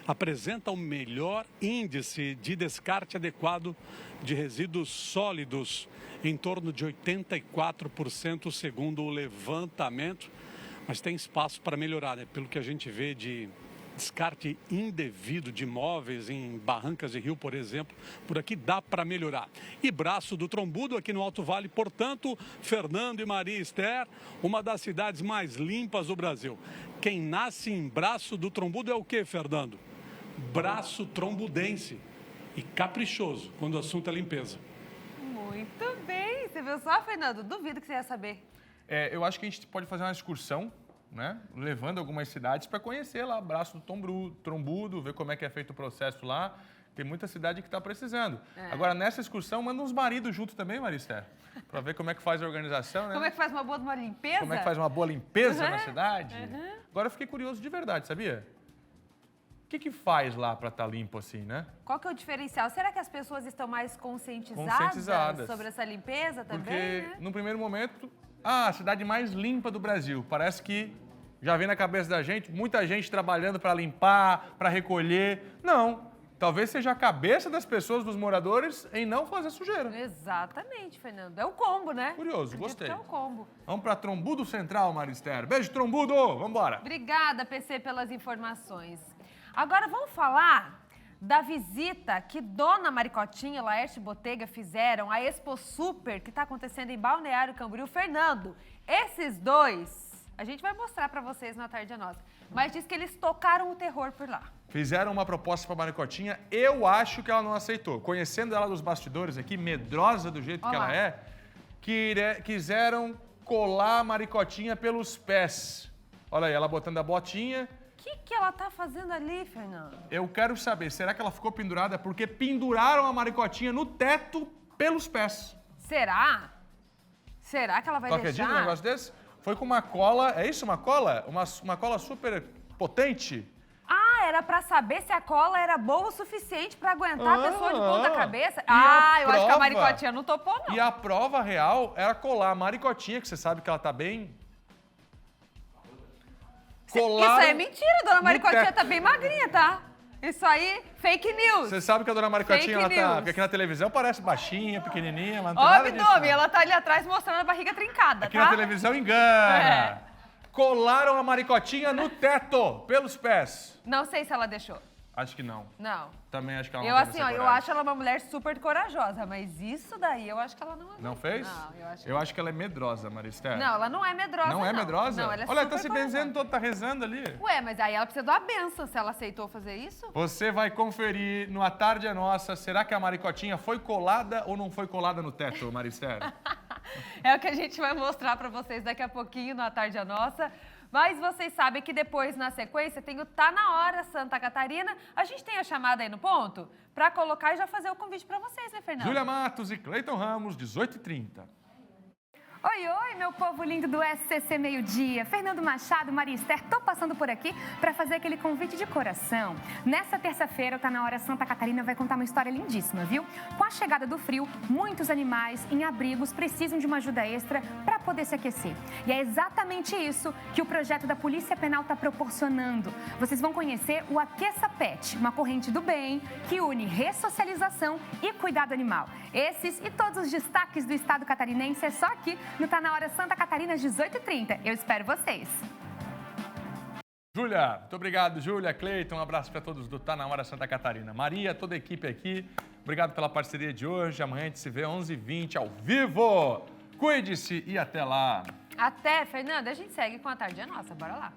apresenta o melhor índice de descarte adequado de resíduos sólidos, em torno de 84%, segundo o levantamento. Mas tem espaço para melhorar, né? Pelo que a gente vê de descarte indevido de imóveis em barrancas de rio, por exemplo, por aqui dá para melhorar. E Braço do Trombudo, aqui no Alto Vale, portanto, Fernando e Maria Esther, uma das cidades mais limpas do Brasil. Quem nasce em Braço do Trombudo é o quê, Fernando? Braço trombudense e caprichoso, quando o assunto é limpeza. Muito bem, você viu só, Fernando? Duvido que você ia saber. Eu acho que a gente pode fazer uma excursão, né? Levando algumas cidades para conhecer lá Braço do Trombudo, ver como é que é feito o processo lá. Tem muita cidade que está precisando. Agora, nessa excursão, manda uns maridos junto também, Maria Esther, para ver como é que faz a organização, né? Como é que faz uma boa limpeza? Como é que faz uma boa limpeza na cidade? Agora, eu fiquei curioso de verdade, sabia? O que faz lá para estar limpo assim, né? Qual que é o diferencial? Será que as pessoas estão mais conscientizadas sobre essa limpeza também? Porque, no primeiro momento, a cidade mais limpa do Brasil. Parece que já vem na cabeça da gente, muita gente trabalhando para limpar, para recolher. Não, talvez seja a cabeça das pessoas, dos moradores, em não fazer sujeira. Exatamente, Fernando. É o combo, né? Curioso, gostei. É o combo. Vamos para Trombudo Central, Maria Esther. Beijo, Trombudo! Vamos embora. Obrigada, PC, pelas informações. Agora vamos falar da visita que Dona Maricotinha e Laerte Botega fizeram à Expo Super, que está acontecendo em Balneário Camboriú. Fernando, esses dois, a gente vai mostrar para vocês na Tarde Nossa, mas diz que eles tocaram o terror por lá. Fizeram uma proposta para a Maricotinha, eu acho que ela não aceitou. Conhecendo ela dos bastidores aqui, medrosa do jeito que ela é, quiseram colar a Maricotinha pelos pés. Olha aí, ela botando a botinha. O que ela tá fazendo ali, Fernando? Eu quero saber, será que ela ficou pendurada porque penduraram a Maricotinha no teto pelos pés? Será? Será que ela vai Tu deixar? acredita num negócio desse? Foi com uma cola, é isso, uma cola? Uma cola super potente? Ah, era pra saber se a cola era boa o suficiente pra aguentar a pessoa de ponta cabeça? Eu acho que a Maricotinha não topou, não. E a prova real era colar a Maricotinha, que você sabe que ela tá bem... Isso aí é mentira, Dona Maricotinha tá bem magrinha, tá? Isso aí, fake news. Você sabe que a Dona Maricotinha, ela tá... Porque aqui na televisão parece baixinha, pequenininha, mas não tem Ó, nada disso. abdômen, ela tá ali atrás mostrando a barriga trincada, aqui tá? na televisão engana. Colaram a Maricotinha no teto, pelos pés. Não sei se ela deixou. Acho que não. Não. Também acho que ela Eu não teve assim, essa ó, eu coragem. acho ela uma mulher super corajosa, mas isso daí eu acho que ela não é. Não fez? Não, eu acho que ela é medrosa, Maria Esther. Não, ela não é medrosa, Não é medrosa? Não, ela é Olha, super tá se benzendo todo, tá rezando ali. Ué, mas aí ela precisa de uma benção se ela aceitou fazer isso. Você vai conferir no A Tarde é Nossa, será que a Maricotinha foi colada ou não foi colada no teto, Maria Esther? É o que a gente vai mostrar pra vocês daqui a pouquinho no A Tarde é Nossa. Mas vocês sabem que depois, na sequência, tem o Tá Na Hora Santa Catarina. A gente tem a chamada aí no ponto pra colocar e já fazer o convite pra vocês, né, Fernando? Júlia Matos e Cleiton Ramos, 18h30. Oi, oi, meu povo lindo do SCC Meio-Dia. Fernando Machado, Maria Esther, tô passando por aqui para fazer aquele convite de coração. Nessa terça-feira, o Tá Na Hora Santa Catarina vai contar uma história lindíssima, viu? Com a chegada do frio, muitos animais em abrigos precisam de uma ajuda extra para poder se aquecer. E é exatamente isso que o projeto da Polícia Penal está proporcionando. Vocês vão conhecer o Aqueça Pet, uma corrente do bem que une ressocialização e cuidado animal. Esses e todos os destaques do estado catarinense é só aqui no Tá Na Hora Santa Catarina, às 18h30. Eu espero vocês. Júlia, muito obrigado, Júlia, Cleiton, um abraço para todos do Tá Na Hora Santa Catarina. Maria, toda a equipe aqui, obrigado pela parceria de hoje. Amanhã a gente se vê 11h20 ao vivo. Cuide-se e até lá. Até, Fernanda, a gente segue com A Tarde é Nossa. Bora lá.